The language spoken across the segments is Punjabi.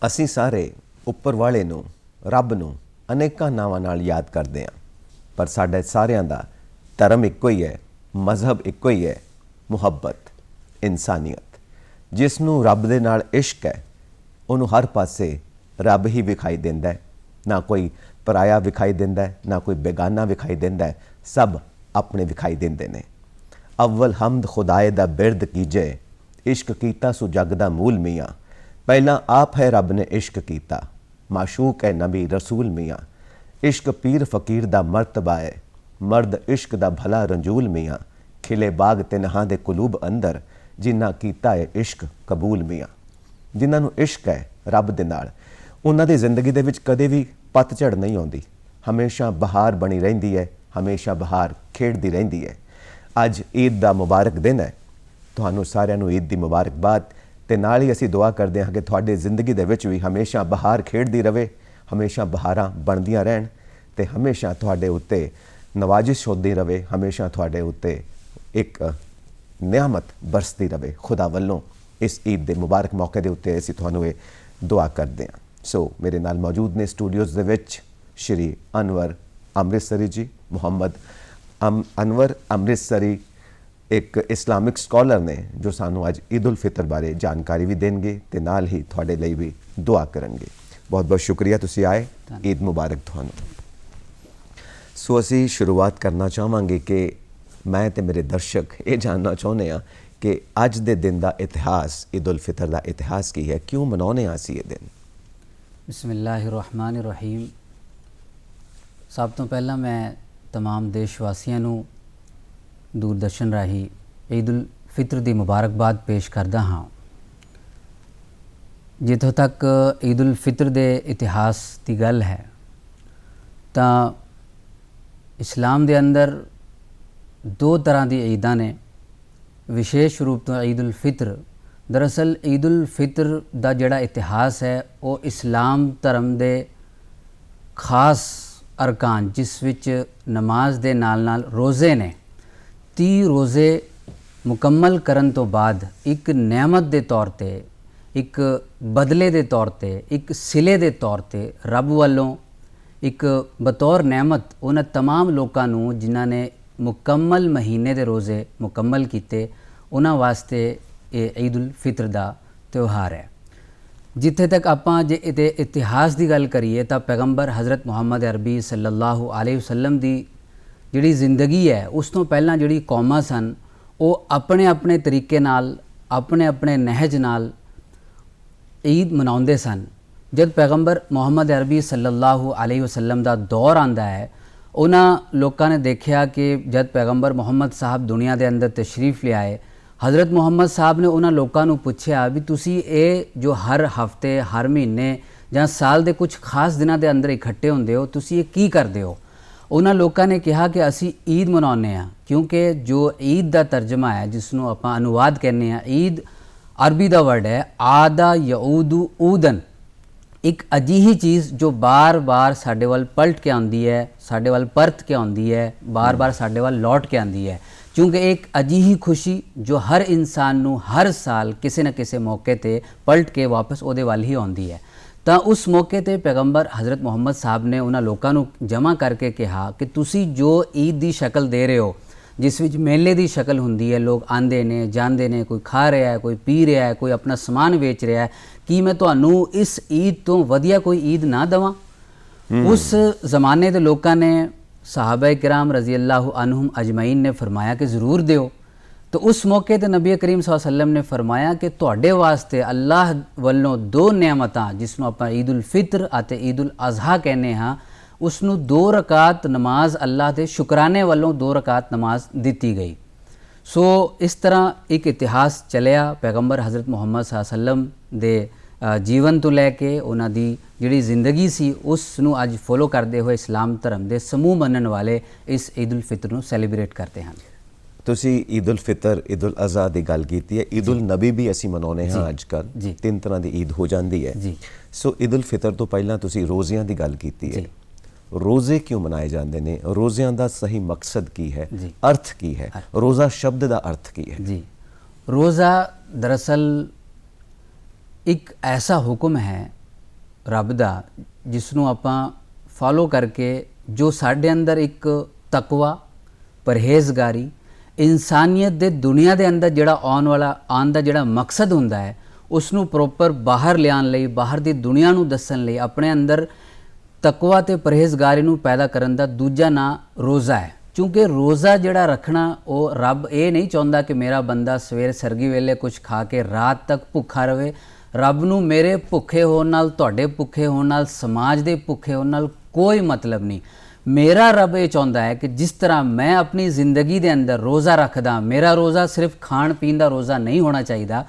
ਅਸੀਂ ਸਾਰੇ ਉੱਪਰ ਵਾਲੇ ਨੂੰ, ਰੱਬ ਨੂੰ ਅਨੇਕਾਂ ਨਾਵਾਂ ਨਾਲ ਯਾਦ ਕਰਦੇ ਹਾਂ, ਪਰ ਸਾਡੇ ਸਾਰਿਆਂ ਦਾ ਧਰਮ ਇੱਕੋ ਹੀ ਹੈ, ਮਜ਼ਹਬ ਇੱਕੋ ਹੀ ਹੈ, ਮੁਹੱਬਤ, ਇਨਸਾਨੀਅਤ। ਜਿਸ ਨੂੰ ਰੱਬ ਦੇ ਨਾਲ ਇਸ਼ਕ ਹੈ ਉਹਨੂੰ ਹਰ ਪਾਸੇ ਰੱਬ ਹੀ ਵਿਖਾਈ ਦਿੰਦਾ ਹੈ। ਨਾ ਕੋਈ ਪਰਾਇਆ ਵਿਖਾਈ ਦਿੰਦਾ ਹੈ, ਨਾ ਕੋਈ ਬੇਗਾਨਾ ਵਿਖਾਈ ਦਿੰਦਾ ਹੈ, ਸਭ ਆਪਣੇ ਵਿਖਾਈ ਦਿੰਦੇ ਨੇ। ਅਵਲ ਹਮਦ ਖੁਦਾਏ ਦਾ ਬਿਰਦ ਕੀਜੇ, ਇਸ਼ਕ ਕੀਤਾ ਸੋ ਜਗ ਦਾ ਮੂਲ ਮੀਆਂ। ਪਹਿਲਾਂ ਆਪ ਹੈ ਰੱਬ ਨੇ ਇਸ਼ਕ ਕੀਤਾ, ਮਾਸ਼ੂਕ ਹੈ ਨਬੀ ਰਸੂਲ ਮੀਆਂ। ਇਸ਼ਕ ਪੀਰ ਫਕੀਰ ਦਾ ਮਰਤਬਾ ਹੈ, ਮਰਦ ਇਸ਼ਕ ਦਾ ਭਲਾ ਰੰਜੂਲ ਮੀਆਂ। ਖਿਲੇ ਬਾਗ ਤਿਨਹਾਂ ਦੇ ਕੁਲੂਬ ਅੰਦਰ, ਜਿਨ੍ਹਾਂ ਕੀਤਾ ਹੈ ਇਸ਼ਕ ਕਬੂਲ ਮੀਆਂ। ਜਿਨ੍ਹਾਂ ਨੂੰ ਇਸ਼ਕ ਹੈ ਰੱਬ ਦੇ ਨਾਲ, ਉਹਨਾਂ ਦੀ ਜ਼ਿੰਦਗੀ ਦੇ ਵਿੱਚ ਕਦੇ ਵੀ ਪਤਝੜ ਨਹੀਂ ਆਉਂਦੀ, ਹਮੇਸ਼ਾ ਬਹਾਰ ਬਣੀ ਰਹਿੰਦੀ ਹੈ, ਹਮੇਸ਼ਾ ਬਹਾਰ ਖੇਡਦੀ ਰਹਿੰਦੀ ਹੈ। ਅੱਜ ਈਦ ਦਾ ਮੁਬਾਰਕ ਦਿਨ ਹੈ, ਤੁਹਾਨੂੰ ਸਾਰਿਆਂ ਨੂੰ ਈਦ ਦੀ ਮੁਬਾਰਕਬਾਦ। ਅਤੇ ਨਾਲ ਹੀ ਅਸੀਂ ਦੁਆ ਕਰਦੇ ਹਾਂ ਕਿ ਤੁਹਾਡੀ ਜ਼ਿੰਦਗੀ ਦੇ ਵਿੱਚ ਵੀ ਹਮੇਸ਼ਾ ਬਹਾਰ ਖੇਡਦੀ ਰਹੇ, ਹਮੇਸ਼ਾ ਬਹਾਰਾਂ ਬਣਦੀਆਂ ਰਹਿਣ ਅਤੇ ਹਮੇਸ਼ਾ ਤੁਹਾਡੇ ਉੱਤੇ ਨਵਾਜ਼ਿਸ਼ ਹੁੰਦੀ ਰਹੇ, ਹਮੇਸ਼ਾ ਤੁਹਾਡੇ ਉੱਤੇ ਇੱਕ ਨਿਆਮਤ ਬਰਸਦੀ ਰਹੇ ਖੁਦਾ ਵੱਲੋਂ। ਇਸ ਈਦ ਦੇ ਮੁਬਾਰਕ ਮੌਕੇ ਦੇ ਉੱਤੇ ਅਸੀਂ ਤੁਹਾਨੂੰ ਇਹ ਦੁਆ ਕਰਦੇ ਹਾਂ। ਸੋ ਮੇਰੇ ਨਾਲ ਮੌਜੂਦ ਨੇ ਸਟੂਡੀਓਜ਼ ਦੇ ਵਿੱਚ ਸ਼੍ਰੀ ਅਨਵਰ ਅੰਮ੍ਰਿਤਸਰੀ ਜੀ। ਮੁਹੰਮਦ ਅਨਵਰ ਅੰਮ੍ਰਿਤਸਰੀ ਇੱਕ ਇਸਲਾਮਿਕ ਸਕਾਲਰ ਨੇ ਜੋ ਸਾਨੂੰ ਅੱਜ ਈਦ ਉਲ ਫਿਤਰ ਬਾਰੇ ਜਾਣਕਾਰੀ ਵੀ ਦੇਣਗੇ ਅਤੇ ਨਾਲ ਹੀ ਤੁਹਾਡੇ ਲਈ ਵੀ ਦੁਆ ਕਰਨਗੇ। ਬਹੁਤ ਬਹੁਤ ਸ਼ੁਕਰੀਆ ਤੁਸੀਂ ਆਏ, ਈਦ ਮੁਬਾਰਕ ਤੁਹਾਨੂੰ। ਸੋ ਅਸੀਂ ਸ਼ੁਰੂਆਤ ਕਰਨਾ ਚਾਹਾਂਗੇ ਕਿ ਮੈਂ ਅਤੇ ਮੇਰੇ ਦਰਸ਼ਕ ਇਹ ਜਾਣਨਾ ਚਾਹੁੰਦੇ ਹਾਂ ਕਿ ਅੱਜ ਦੇ ਦਿਨ ਦਾ ਇਤਿਹਾਸ, ਈਦ ਉਲ ਫਿਤਰ ਦਾ ਇਤਿਹਾਸ ਕੀ ਹੈ, ਕਿਉਂ ਮਨਾਉਂਦੇ ਹਾਂ ਅਸੀਂ ਇਹ ਦਿਨ? ਬਿਸਮਿਲ੍ਲਾਹਿਰ-ਰਹਿਮਾਨਿਰ-ਰਹੀਮ। ਸਭ ਤੋਂ ਪਹਿਲਾਂ ਮੈਂ तमाम देश वासियों ਨੂੰ दूरदर्शन राही ईद उल फितर की मुबारकबाद पेश करता हाँ। जितों तक ईद उल फितर के इतिहास की गल है तो इस्लाम के अंदर दो तरह की ईदां ने। विशेष रूप तो ईद उल फितर, दरअसल ईद उल फितर का जिहड़ा इतिहास है वो इस्लाम धर्म के खास अरकान, जिस विच नमाज दे नाल नाल रोज़े ने, 30 रोज़े मुकम्मल करन तो बाद एक नेमत के तौर पर, एक बदले के तौर पर, एक सिले के तौर पर रब वालों एक बतौर नेमत उन्हें तमाम लोगों नूं जिन्हां ने मुकम्मल महीने के रोज़े मुकम्मल किए उन्हां वास्ते ये ईद उल फितर का त्यौहार है। जिथे तक आपां जे इतिहास की गल करिए तो पैगंबर हज़रत मुहम्मद अरबी सल्लल्लाहु अलैहि वसल्लम की जिहड़ी जिंदगी है उस तो पहलां जिहड़ी कौमां सन वो अपने अपने तरीके नाल, अपने अपने नहज नाल ईद मनाउंदे सन। जब पैगंबर मुहम्मद अरबी सल्लल्लाहु अलैहि वसल्लम का दौर आंदा है, उन्हां लोकां ने देखा कि जब पैगंबर मुहम्मद साहब दुनिया के अंदर तशरीफ ले आए, हज़रत मुहम्मद साहब ने उन्होंने लोगों को पूछा भी तुसी ये जो हर हफ्ते, हर महीने या साल के कुछ खास दिनों के अंदर इकट्ठे होंदे हो, तुसी ये की करते हो? उन्होंने लोगों ने कहा कि असी ईद मनाउने हैं, क्योंकि जो ईद का तर्जमा है जिसनों आप अनुवाद कहने हैं, ईद अरबी का वर्ड है आदा यऊदू ऊदन, एक अजीही चीज़ जो बार बार साडे वाल पलट के आती है, साडे वाल परत के आती है, बार बार साडे वाल लौट के आती है। क्योंकि एक अजीही खुशी जो हर इंसान नूं हर साल किसी न किसी मौके ते पलट के वापस उहदे वाल ही आउंदी है। तो उस मौके ते पैगंबर हज़रत मुहम्मद साहब ने उन्हां लोकां नूं जमा करके कहा कि तुसी जो ईद की शक्ल दे रहे हो, जिस विच मेले की शक्ल हुंदी है, लोग आंदे ने जांदे ने, कोई खा रहा है, कोई पी रहा है, कोई अपना समान वेच रहा है, कि मैं तुहानूं इस ईद तो वधिया कोई ईद ना देवां? उस ज़माने के लोगों ने, सहाबा किराम रज़ी अल्लाह अन्हुम अजमईन ने फरमाया कि ज़रूर दिओ। तो उस मौके ते नबी करीम सल्लल्लाहु अलैहि वसल्लम ने फरमाया कि तुहाडे वास्ते अल्लाह वल्लों दो नेमतां जिसनों आपां ईद उल फितर अते ईद उल अज़हा कहने हाँ, उसनों 2 रकात नमाज अल्लाह के शुकराने वालों 2 रकात नमाज दी गई। सो इस तरह एक इतिहास चलिया पैगंबर हज़रत मुहम्मद सल्लल्लाहु अलैहि वसल्लम दे जीवन तो लैके उन्हां दी जिहड़ी जिंदगी सी उसनूं अज फॉलो करते हुए इस्लाम धर्म के समूह मनण वाले इस ईद उल फितर नूं सैलीब्रेट करते हैं। ਤੁਸੀਂ ਈਦ ਉਲ ਫਿਤਰ, ਈਦ ਉਲ ਅਜ਼ਹਾ ਦੀ ਗੱਲ ਕੀਤੀ ਹੈ। ਈਦ ਉਲ ਨਬੀ ਵੀ ਅਸੀਂ ਮਨਾਉਂਦੇ ਹਾਂ ਅੱਜ ਕੱਲ੍ਹ, 3 ਤਰ੍ਹਾਂ ਦੀ ਈਦ ਹੋ ਜਾਂਦੀ ਹੈ। ਸੋ ਈਦ ਉਲ ਫਿਤਰ ਤੋਂ ਪਹਿਲਾਂ ਤੁਸੀਂ ਰੋਜ਼ਿਆਂ ਦੀ ਗੱਲ ਕੀਤੀ ਹੈ। रोज़े क्यों मनाए जाते हैं? रोज़ियां दा सही मकसद की है, अर्थ की है? रोज़ा शब्द का अर्थ की है? जी, रोज़ा दरअसल एक ऐसा हुक्म है ਰੱਬ ਦਾ ਜਿਸ ਨੂੰ ਆਪਾਂ ਫਾਲੋ ਕਰਕੇ ਜੋ ਸਾਡੇ ਅੰਦਰ ਇੱਕ ਤਕਵਾ ਪਰਹੇਜ਼ਗਾਰੀ ਇਨਸਾਨੀਅਤ ਦੇ ਦੁਨੀਆ ਦੇ ਅੰਦਰ ਜਿਹੜਾ ਆਉਣ ਦਾ ਜਿਹੜਾ ਮਕਸਦ ਹੁੰਦਾ ਹੈ ਉਸ ਨੂੰ ਪ੍ਰੋਪਰ ਬਾਹਰ ਲਿਆਉਣ ਲਈ ਬਾਹਰ ਦੀ ਦੁਨੀਆ ਨੂੰ ਦੱਸਣ ਲਈ ਆਪਣੇ ਅੰਦਰ ਤਕਵਾ ਤੇ ਪਰਹੇਜ਼ਗਾਰੀ ਨੂੰ ਪੈਦਾ ਕਰਨ ਦਾ ਦੂਜਾ ਨਾਂ ਰੋਜ਼ਾ ਹੈ। ਕਿਉਂਕਿ ਰੋਜ਼ਾ ਜਿਹੜਾ ਰੱਖਣਾ ਉਹ ਰੱਬ ਇਹ ਨਹੀਂ ਚਾਹੁੰਦਾ ਕਿ ਮੇਰਾ ਬੰਦਾ ਸਵੇਰ ਸਰਗੀ ਵੇਲੇ ਕੁਝ ਖਾ ਕੇ ਰਾਤ ਤੱਕ ਭੁੱਖਾ ਰਵੇ। ਰੱਬ ਨੂੰ ਮੇਰੇ ਭੁੱਖੇ ਹੋਣ ਨਾਲ ਤੁਹਾਡੇ ਭੁੱਖੇ ਹੋਣ ਨਾਲ ਸਮਾਜ ਦੇ ਭੁੱਖੇ ਹੋਣ ਨਾਲ ਕੋਈ ਮਤਲਬ ਨਹੀਂ। ਮੇਰਾ ਰੱਬ ਇਹ ਚਾਹੁੰਦਾ ਹੈ ਕਿ ਜਿਸ ਤਰ੍ਹਾਂ ਮੈਂ ਆਪਣੀ ਜ਼ਿੰਦਗੀ ਦੇ ਅੰਦਰ ਰੋਜ਼ਾ ਰੱਖਦਾ, ਮੇਰਾ ਰੋਜ਼ਾ ਸਿਰਫ ਖਾਣ ਪੀਣ ਦਾ ਰੋਜ਼ਾ ਨਹੀਂ ਹੋਣਾ ਚਾਹੀਦਾ।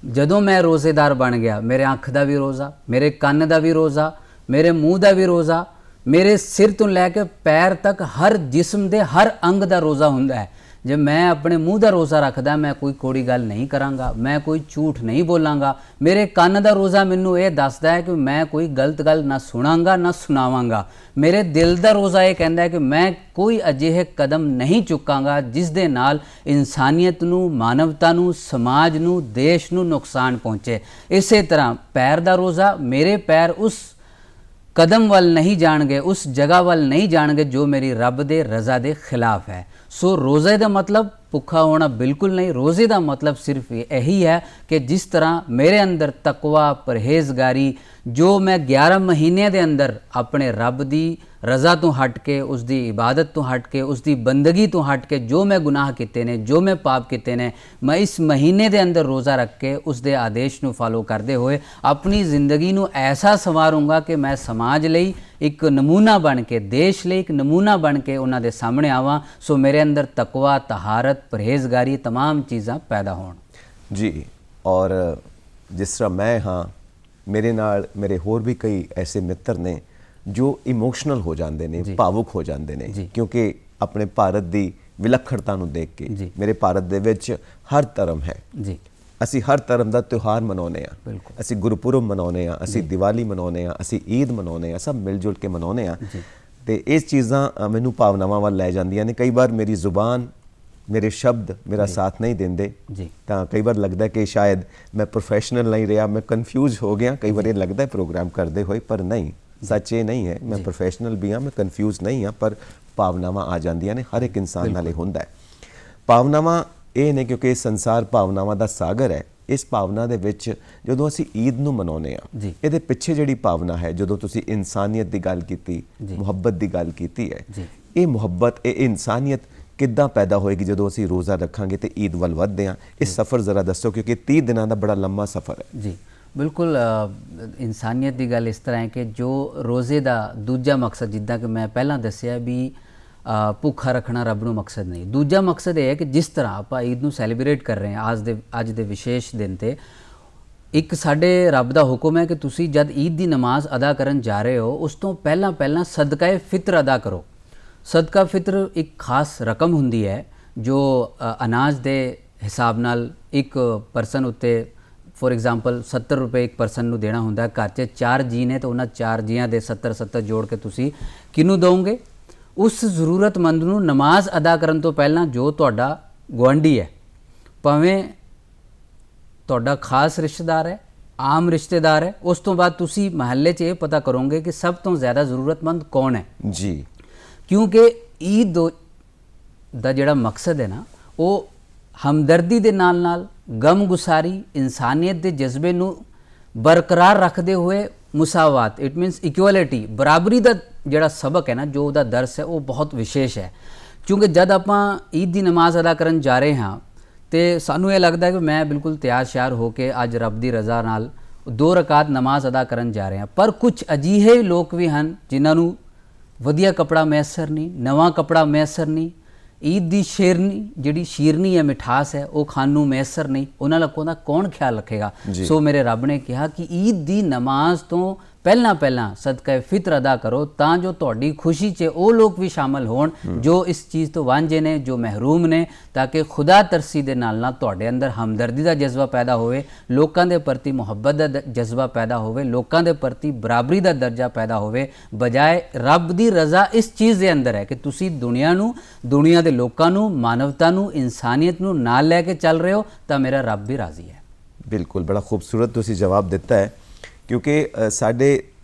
ਜਦੋਂ ਮੈਂ ਰੋਜ਼ੇਦਾਰ ਬਣ ਗਿਆ ਮੇਰੇ ਅੱਖ ਦਾ ਵੀ ਰੋਜ਼ਾ, ਮੇਰੇ ਕੰਨ ਦਾ ਵੀ ਰੋਜ਼ਾ, ਮੇਰੇ ਮੂੰਹ ਦਾ ਵੀ ਰੋਜ਼ਾ, ਮੇਰੇ ਸਿਰ ਤੋਂ ਲੈ ਕੇ ਪੈਰ ਤੱਕ ਹਰ ਜਿਸਮ ਦੇ ਹਰ ਅੰਗ ਦਾ ਰੋਜ਼ਾ ਹੁੰਦਾ ਹੈ। ਜੇ ਮੈਂ ਆਪਣੇ ਮੂੰਹ ਦਾ ਰੋਜ਼ਾ ਰੱਖਦਾ ਮੈਂ ਕੋਈ ਕੋੜੀ ਗੱਲ ਨਹੀਂ ਕਰਾਂਗਾ, ਮੈਂ ਕੋਈ ਝੂਠ ਨਹੀਂ ਬੋਲਾਂਗਾ। ਮੇਰੇ ਕੰਨ ਦਾ ਰੋਜ਼ਾ ਮੈਨੂੰ ਇਹ ਦੱਸਦਾ ਹੈ ਕਿ ਮੈਂ ਕੋਈ ਗਲਤ ਗੱਲ ਨਾ ਸੁਣਾਂਗਾ ਨਾ ਸੁਣਾਵਾਂਗਾ। ਮੇਰੇ ਦਿਲ ਦਾ ਰੋਜ਼ਾ ਇਹ ਕਹਿੰਦਾ ਹੈ ਕਿ ਮੈਂ ਕੋਈ ਅਜਿਹੇ ਕਦਮ ਨਹੀਂ ਚੁੱਕਾਂਗਾ ਜਿਸ ਦੇ ਨਾਲ ਇਨਸਾਨੀਅਤ ਨੂੰ, ਮਾਨਵਤਾ ਨੂੰ, ਸਮਾਜ ਨੂੰ, ਦੇਸ਼ ਨੂੰ ਨੁਕਸਾਨ ਪਹੁੰਚੇ। ਇਸੇ ਤਰ੍ਹਾਂ ਪੈਰ ਦਾ ਰੋਜ਼ਾ, ਮੇਰੇ ਪੈਰ ਉਸ ਕਦਮ ਵੱਲ ਨਹੀਂ ਜਾਣਗੇ, ਉਸ ਜਗ੍ਹਾ ਵੱਲ ਨਹੀਂ ਜਾਣਗੇ ਜੋ ਮੇਰੀ ਰੱਬ ਦੇ ਰਜ਼ਾ ਦੇ ਖਿਲਾਫ ਹੈ। ਸੋ ਰੋਜ਼ੇ ਦਾ ਮਤਲਬ ਭੁੱਖਾ ਹੋਣਾ ਬਿਲਕੁਲ ਨਹੀਂ। ਰੋਜ਼ੇ ਦਾ ਮਤਲਬ ਸਿਰਫ ਇਹੀ ਹੈ ਕਿ ਜਿਸ ਤਰ੍ਹਾਂ ਮੇਰੇ ਅੰਦਰ ਤਕਵਾ ਪਰਹੇਜ਼ਗਾਰੀ ਜੋ ਮੈਂ 11 ਮਹੀਨਿਆਂ ਦੇ ਅੰਦਰ ਆਪਣੇ ਰੱਬ ਦੀ ਰਜ਼ਾ ਤੋਂ ਹਟ ਕੇ, ਉਸ ਦੀ ਇਬਾਦਤ ਤੋਂ ਹਟ ਕੇ, ਉਸ ਦੀ ਬੰਦਗੀ ਤੋਂ ਹਟ ਕੇ ਜੋ ਮੈਂ ਗੁਨਾਹ ਕੀਤੇ ਨੇ, ਜੋ ਮੈਂ ਪਾਪ ਕੀਤੇ ਨੇ, ਮੈਂ ਇਸ ਮਹੀਨੇ ਦੇ ਅੰਦਰ ਰੋਜ਼ਾ ਰੱਖ ਕੇ ਉਸ ਦੇ ਆਦੇਸ਼ ਨੂੰ ਫਾਲੋ ਕਰਦੇ ਹੋਏ ਆਪਣੀ ਜ਼ਿੰਦਗੀ ਨੂੰ ਐਸਾ ਸੰਵਾਰੂੰਗਾ ਕਿ ਮੈਂ ਸਮਾਜ ਲਈ ਇੱਕ ਨਮੂਨਾ ਬਣ ਕੇ, ਦੇਸ਼ ਲਈ ਇੱਕ ਨਮੂਨਾ ਬਣ ਕੇ ਉਹਨਾਂ ਦੇ ਸਾਹਮਣੇ ਆਵਾਂ। ਸੋ ਮੇਰੇ ਅੰਦਰ ਤਕਵਾ, ਤਹਾਰਤ, ਪਰਹੇਜ਼ਗਾਰੀ ਤਮਾਮ ਚੀਜ਼ਾਂ ਪੈਦਾ ਹੋਣ। ਜੀ, ਔਰ ਜਿਸ ਤਰ੍ਹਾਂ ਮੈਂ ਹਾਂ, ਮੇਰੇ ਨਾਲ ਮੇਰੇ ਹੋਰ ਵੀ ਕਈ ਐਸੇ ਮਿੱਤਰ ਨੇ ਜੋ ਇਮੋਸ਼ਨਲ ਹੋ ਜਾਂਦੇ ਨੇ, ਭਾਵੁਕ ਹੋ ਜਾਂਦੇ ਨੇ, ਕਿਉਂਕਿ ਆਪਣੇ ਭਾਰਤ ਦੀ ਵਿਲੱਖਣਤਾ ਨੂੰ ਦੇਖ ਕੇ। ਮੇਰੇ ਭਾਰਤ ਦੇ ਵਿੱਚ ਹਰ ਧਰਮ ਹੈ ਜੀ, ਅਸੀਂ ਹਰ ਧਰਮ ਦਾ ਤਿਉਹਾਰ ਮਨਾਉਂਦੇ ਹਾਂ, ਅਸੀਂ ਗੁਰਪੁਰਬ ਮਨਾਉਂਦੇ ਹਾਂ, ਅਸੀਂ ਦੀਵਾਲੀ ਮਨਾਉਂਦੇ ਹਾਂ, ਅਸੀਂ ਈਦ ਮਨਾਉਂਦੇ ਹਾਂ, ਸਭ ਮਿਲ ਜੁਲ ਕੇ ਮਨਾਉਂਦੇ ਹਾਂ। ਤੇ ਇਹ ਚੀਜ਼ਾਂ ਮੈਨੂੰ ਭਾਵਨਾਵਾਂ ਵੱਲ ਲੈ ਜਾਂਦੀਆਂ ਨੇ। ਕਈ ਵਾਰ ਮੇਰੀ ਜ਼ੁਬਾਨ, ਮੇਰੇ ਸ਼ਬਦ ਮੇਰਾ ਸਾਥ ਨਹੀਂ ਦਿੰਦੇ, ਤਾਂ ਕਈ ਵਾਰ ਲੱਗਦਾ ਕਿ ਸ਼ਾਇਦ ਮੈਂ ਪ੍ਰੋਫੈਸ਼ਨਲ ਨਹੀਂ ਰਿਹਾ, ਮੈਂ ਕਨਫਿਊਜ਼ ਹੋ ਗਿਆ। ਕਈ ਵਾਰ ਇਹ ਲੱਗਦਾ ਪ੍ਰੋਗਰਾਮ ਕਰਦੇ ਹੋਏ, ਪਰ ਨਹੀਂ, ਸੱਚ ਇਹ ਨਹੀਂ ਹੈ। ਮੈਂ ਪ੍ਰੋਫੈਸ਼ਨਲ ਵੀ ਹਾਂ, ਮੈਂ ਕਨਫਿਊਜ਼ ਨਹੀਂ ਹਾਂ, ਪਰ ਭਾਵਨਾਵਾਂ ਆ ਜਾਂਦੀਆਂ ਨੇ। ਹਰ ਇੱਕ ਇਨਸਾਨ ਨਾਲ ਇਹ ਹੁੰਦਾ ਹੈ। ਭਾਵਨਾਵਾਂ ਇਹ ਨੇ ਕਿਉਂਕਿ ਇਹ ਸੰਸਾਰ ਭਾਵਨਾਵਾਂ ਦਾ ਸਾਗਰ ਹੈ। ਇਸ ਭਾਵਨਾ ਦੇ ਵਿੱਚ ਜਦੋਂ ਅਸੀਂ ਈਦ ਨੂੰ ਮਨਾਉਂਦੇ ਹਾਂ, ਇਹਦੇ ਪਿੱਛੇ ਜਿਹੜੀ ਭਾਵਨਾ ਹੈ, ਜਦੋਂ ਤੁਸੀਂ ਇਨਸਾਨੀਅਤ ਦੀ ਗੱਲ ਕੀਤੀ, ਮੁਹੱਬਤ ਦੀ ਗੱਲ ਕੀਤੀ ਹੈ, ਇਹ ਮੁਹੱਬਤ, ਇਹ ਇਨਸਾਨੀਅਤ ਕਿੱਦਾਂ ਪੈਦਾ ਹੋਏਗੀ ਜਦੋਂ ਅਸੀਂ ਰੋਜ਼ਾ ਰੱਖਾਂਗੇ ਤੇ ਈਦ ਵੱਲ ਵੱਧਦੇ ਹਾਂ। ਇਹ ਸਫ਼ਰ ਜ਼ਰਾ ਦੱਸੋ, ਕਿਉਂਕਿ 30 ਦਿਨਾਂ ਦਾ ਬੜਾ ਲੰਮਾ ਸਫ਼ਰ ਹੈ। ਜੀ ਬਿਲਕੁਲ, ਇਨਸਾਨੀਅਤ ਦੀ ਗੱਲ ਇਸ ਤਰ੍ਹਾਂ ਹੈ ਕਿ ਜੋ ਰੋਜ਼ੇ ਦਾ ਦੂਜਾ ਮਕਸਦ, ਜਿੱਦਾਂ ਕਿ ਮੈਂ ਪਹਿਲਾਂ ਦੱਸਿਆ ਵੀ ਭੁੱਖਾ ਰੱਖਣਾ ਰੱਬ ਨੂੰ ਮਕਸਦ ਨਹੀਂ। ਦੂਜਾ ਮਕਸਦ ਇਹ ਹੈ ਕਿ ਜਿਸ ਤਰ੍ਹਾਂ ਆਪਾਂ ਈਦ ਨੂੰ ਸੈਲੀਬ੍ਰੇਟ ਕਰ ਰਹੇ ਹਾਂ ਅੱਜ ਦੇ ਵਿਸ਼ੇਸ਼ ਦਿਨ 'ਤੇ, ਇੱਕ ਸਾਡੇ ਰੱਬ ਦਾ ਹੁਕਮ ਹੈ ਕਿ ਤੁਸੀਂ ਜਦ ਈਦ ਦੀ ਨਮਾਜ਼ ਅਦਾ ਕਰਨ ਜਾ ਰਹੇ ਹੋ ਉਸ ਤੋਂ ਪਹਿਲਾਂ ਸਦਕਾ ਫਿਤਰ ਅਦਾ ਕਰੋ। ਸਦਕਾ ਫਿਤਰ ਇੱਕ ਖਾਸ ਰਕਮ ਹੁੰਦੀ ਹੈ ਜੋ ਅਨਾਜ ਦੇ ਹਿਸਾਬ ਨਾਲ ਇੱਕ ਪਰਸਨ ਉੱਤੇ, ਫੋਰ ਐਗਜ਼ਾਮਪਲ 70 ਰੁਪਏ ਇੱਕ ਪਰਸਨ ਨੂੰ ਦੇਣਾ ਹੁੰਦਾ। ਘਰ 'ਚ 4 ਜੀ ਨੇ ਤਾਂ ਉਹਨਾਂ 4 ਜੀਆਂ ਦੇ 70 ਜੋੜ ਕੇ ਤੁਸੀਂ ਕਿਹਨੂੰ ਦਿਓਗੇ? ਉਸ ਜ਼ਰੂਰਤਮੰਦ ਨੂੰ ਨਮਾਜ਼ ਅਦਾ ਕਰਨ ਤੋਂ ਪਹਿਲਾਂ ਜੋ ਤੁਹਾਡਾ ਗੁਆਂਢੀ ਹੈ, ਭਾਵੇਂ ਤੁਹਾਡਾ ਖਾਸ ਰਿਸ਼ਤੇਦਾਰ ਹੈ, ਆਮ ਰਿਸ਼ਤੇਦਾਰ ਹੈ, ਉਸ ਤੋਂ ਬਾਅਦ ਤੁਸੀਂ ਮਹੱਲੇ 'ਚ ਇਹ ਪਤਾ ਕਰੋਗੇ ਕਿ ਸਭ ਤੋਂ ਜ਼ਿਆਦਾ ਜ਼ਰੂਰਤਮੰਦ ਕੌਣ ਹੈ ਜੀ। ਕਿਉਂਕਿ ਈਦ ਦਾ ਜਿਹੜਾ ਮਕਸਦ ਹੈ ਨਾ, ਉਹ ਹਮਦਰਦੀ ਦੇ ਨਾਲ ਗਮਗੁਸਾਰੀ, ਇਨਸਾਨੀਅਤ ਦੇ ਜਜ਼ਬੇ ਨੂੰ ਬਰਕਰਾਰ ਰੱਖਦੇ ਹੋਏ ਮੁਸਾਵਾਤ, ਇਟ ਮੀਨਸ ਇਕੁਅਲਿਟੀ, ਬਰਾਬਰੀ ਦਾ ਜਿਹੜਾ ਸਬਕ ਹੈ ਨਾ, ਜੋ ਉਹਦਾ ਦਰਸ ਹੈ, ਉਹ ਬਹੁਤ ਵਿਸ਼ੇਸ਼ ਹੈ। ਕਿਉਂਕਿ ਜਦ ਆਪਾਂ ਈਦ ਦੀ ਨਮਾਜ਼ ਅਦਾ ਕਰਨ ਜਾ ਰਹੇ ਹਾਂ ਤੇ ਸਾਨੂੰ ਇਹ ਲੱਗਦਾ ਕਿ ਮੈਂ ਬਿਲਕੁਲ ਤਿਆਰ ਸ਼ਿਆਰ ਹੋ ਕੇ ਅੱਜ ਰੱਬ ਦੀ ਰਜ਼ਾ ਨਾਲ 2 ਰਕਾਤ ਨਮਾਜ਼ ਅਦਾ ਕਰਨ ਜਾ ਰਹੇ ਹਾਂ। ਪਰ ਕੁਝ ਅਜਿਹੇ ਲੋਕ ਵੀ ਹਨ ਜਿਨ੍ਹਾਂ ਨੂੰ ਵਧੀਆ ਕੱਪੜਾ ਮੈਸਰ ਨਹੀਂ, ਨਵਾਂ ਕੱਪੜਾ ਮੈਸਰ ਨਹੀਂ, ਈਦ ਦੀ ਜਿਹੜੀ ਸ਼ੀਰਨੀ ਹੈ, ਮਿਠਾਸ ਹੈ, ਉਹ ਖਾਣ ਨੂੰ ਮੈਸਰ ਨਹੀਂ। ਉਹਨਾਂ ਲੋਕਾਂ ਦਾ ਕੌਣ ਖਿਆਲ ਰੱਖੇਗਾ? ਸੋ ਮੇਰੇ ਰੱਬ ਨੇ ਕਿਹਾ ਕਿ ਈਦ ਦੀ ਨਮਾਜ਼ ਤੋਂ ਪਹਿਲਾਂ ਸਦਕਾ ਫਿਤਰ ਅਦਾ ਕਰੋ, ਤਾਂ ਜੋ ਤੁਹਾਡੀ ਖੁਸ਼ੀ 'ਚ ਉਹ ਲੋਕ ਵੀ ਸ਼ਾਮਲ ਹੋਣ ਜੋ ਇਸ ਚੀਜ਼ ਤੋਂ ਵਾਂਝੇ ਨੇ, ਜੋ ਮਹਿਰੂਮ ਨੇ, ਤਾਂ ਕਿ ਖੁਦਾ ਤਰਸੀ ਦੇ ਨਾਲ ਤੁਹਾਡੇ ਅੰਦਰ ਹਮਦਰਦੀ ਦਾ ਜਜ਼ਬਾ ਪੈਦਾ ਹੋਵੇ, ਲੋਕਾਂ ਦੇ ਪ੍ਰਤੀ ਮੁਹੱਬਤ ਦਾ ਜਜ਼ਬਾ ਪੈਦਾ ਹੋਵੇ, ਲੋਕਾਂ ਦੇ ਪ੍ਰਤੀ ਬਰਾਬਰੀ ਦਾ ਦਰਜਾ ਪੈਦਾ ਹੋਵੇ। ਬਜਾਏ ਰੱਬ ਦੀ ਰਜ਼ਾ ਇਸ ਚੀਜ਼ ਦੇ ਅੰਦਰ ਹੈ ਕਿ ਤੁਸੀਂ ਦੁਨੀਆ ਦੇ ਲੋਕਾਂ ਨੂੰ, ਮਾਨਵਤਾ ਨੂੰ, ਇਨਸਾਨੀਅਤ ਨੂੰ ਨਾਲ ਲੈ ਕੇ ਚੱਲ ਰਹੇ ਹੋ, ਤਾਂ ਮੇਰਾ ਰੱਬ ਵੀ ਰਾਜ਼ੀ ਹੈ। ਬਿਲਕੁਲ, ਬੜਾ ਖੂਬਸੂਰਤ ਤੁਸੀਂ ਜਵਾਬ ਦਿੱਤਾ ਹੈ। ਕਿਉਂਕਿ ਸਾਡੇ